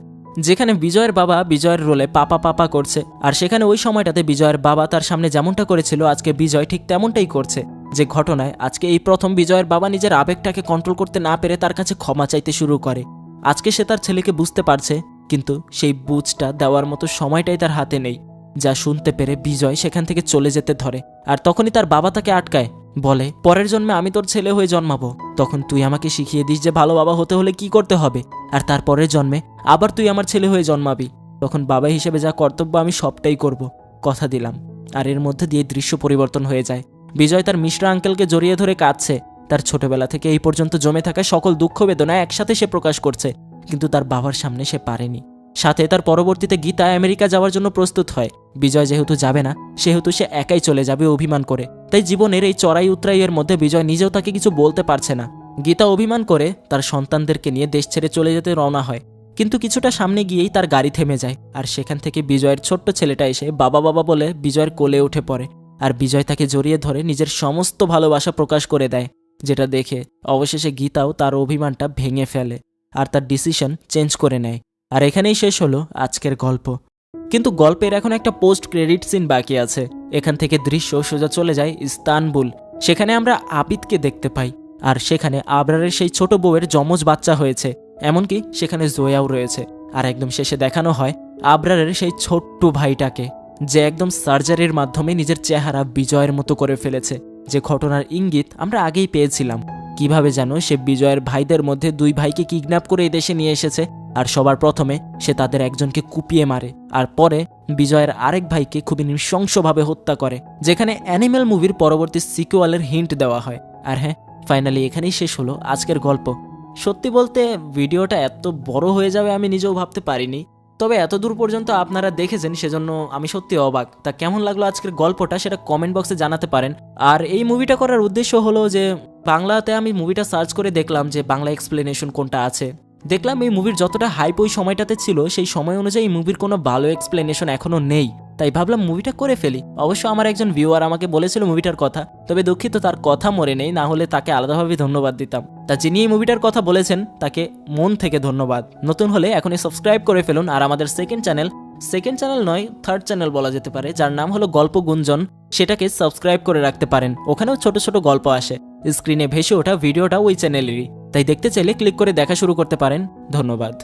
যেখানে বিজয়ের বাবা বিজয়ের রোলে পাপা পাপা করছে। আর সেখানে ওই সময়টাতে বিজয়ের বাবা তার সামনে যেমনটা করেছিল আজকে বিজয় ঠিক তেমনটাই করছে। যে ঘটনায় আজকে এই প্রথম বিজয়ের বাবা নিজের আবেগটাকে কন্ট্রোল করতে না পেরে তার কাছে ক্ষমা চাইতে শুরু করে। আজকে সে তার ছেলেকে বুঝতে পারছে, কিন্তু সেই বুঝটা দেওয়ার মতো সময়টাই তার হাতে নেই। যা শুনতে পেরে বিজয় সেখান থেকে চলে যেতে ধরে, আর তখনই তার বাবা তাকে আটকায়, বলে, পরের জন্মে আমি তোর ছেলে হয়ে জন্মাবো, তখন তুই আমাকে শিখিয়ে দিস যে ভালো বাবা হতে হলে কি করতে হবে, আর তার পরের জন্মে আবার তুই আমার ছেলে হয়ে জন্মাবি, তখন বাবা হিসেবে যা কর্তব্য আমি সবটাই করব, কথা দিলাম। আর এর মধ্যে দিয়ে দৃশ্য পরিবর্তন হয়ে যায়। বিজয় তার মিশ্রা আঙ্কেলকে জড়িয়ে ধরে কাঁদছে। তার ছোটবেলা থেকে এই পর্যন্ত জমে থাকা সকল দুঃখ বেদনা একসাথে সে প্রকাশ করছে, কিন্তু তার বাবার সামনে সে পারেনি। সাথে তার পরবর্তীতে গীতা আমেরিকা যাওয়ার জন্য প্রস্তুত হয়। বিজয় যেহেতু যাবে না, সেহেতু সে একাই চলে যাবে অভিমান করে। তাই জীবনের এই চড়াই উতরাইয়ের মধ্যে বিজয় নিজেও তাকে কিছু বলতে পারছে না। গীতা অভিমান করে তার সন্তানদেরকে নিয়ে দেশ ছেড়ে চলে যেতে রওনা হয়, কিন্তু কিছুটা সামনে গিয়েই তার গাড়ি থেমে যায়। আর সেখান থেকে বিজয়ের ছোট্ট ছেলেটা এসে বাবা বাবা বলে বিজয়ের কোলে উঠে পড়ে, আর বিজয় তাকে জড়িয়ে ধরে নিজের সমস্ত ভালোবাসা প্রকাশ করে দেয়, যেটা দেখে অবশেষে গীতাও তার অভিমানটা ভেঙে ফেলে আর তার ডিসিশন চেঞ্জ করে নেয়। আর এখানেই শেষ হলো আজকের গল্প। কিন্তু গল্পের এখন একটা পোস্ট ক্রেডিট সিন বাকি আছে। এখান থেকে দৃশ্য সোজা চলে যায় ইস্তানবুল। সেখানে আমরা আবিদকে দেখতে পাই, আর সেখানে আবরারের সেই ছোট বউয়ের যমজ বাচ্চা হয়েছে, এমনকি সেখানে জয়াও রয়েছে। আর একদম শেষে দেখানো হয় আবরারের সেই ছোট্ট ভাইটাকে, যে একদম সার্জারির মাধ্যমে নিজের চেহারা বিজয়ের মতো করে ফেলেছে। যে ঘটনার ইঙ্গিত আমরা আগেই পেয়েছিলাম, কিভাবে যেন সে বিজয়ের ভাইদের মধ্যে 2 ভাইকে কিডন্যাপ করে এই দেশে নিয়ে এসেছে, আর সবার প্রথমে সে তাদের একজনকে কুপিয়ে মারে, আর পরে বিজয়ের আরেক ভাইকে খুবই নৃশংসভাবে হত্যা করে, যেখানে অ্যানিমেল মুভির পরবর্তী সিকুয়ালের হিন্ট দেওয়া হয়। আর হ্যাঁ, ফাইনালি এখানেই শেষ হলো আজকের গল্প। সত্যি বলতে ভিডিওটা এত বড় হয়ে যাবে আমি নিজেও ভাবতে পারিনি, তবে এত দূর পর্যন্ত আপনারা দেখেছেন সেজন্য আমি সত্যি অবাক। তা কেমন লাগলো আজকের গল্পটা সেটা কমেন্ট বক্সে জানাতে পারেন। আর এই মুভিটা করার উদ্দেশ্য হলো যে বাংলাতে আমি মুভিটা সার্চ করে দেখলাম যে বাংলা এক্সপ্লেনেশন কোনটা আছে। দেখলাম এই মুভির যতটা হাইপ ওই সময়টাতে ছিল, সেই সময় অনুযায়ী মুভির কোনো ভালো এক্সপ্লেনেশন এখনো নেই। তাই ভাবলাম মুভিটা করে ফেলি। অবশ্য আমার একজন ভিউয়ার আমাকে বলেছিল মুভিটার কথা, তবে দুঃখিত তার কথা মনে নেই, না হলে তাকে আলাদাভাবে ধন্যবাদ দিতাম। তা যিনি এই মুভিটার কথা বলেছেন তাকে মন থেকে ধন্যবাদ। নতুন হলে এখনই সাবস্ক্রাইব করে ফেলুন। আর আমাদের সেকেন্ড চ্যানেল নয়, থার্ড চ্যানেল বলা যেতে পারে, যার নাম হলো গল্প গুঞ্জন, সেটাকে সাবস্ক্রাইব করে রাখতে পারেন। ওখানেও ছোট ছোট গল্প আসে। স্ক্রিনে ভেসে ওঠা ভিডিওটা ওই চ্যানেলেরই, তাই দেখতে চাইলে ক্লিক করে দেখা শুরু করতে পারেন। ধন্যবাদ।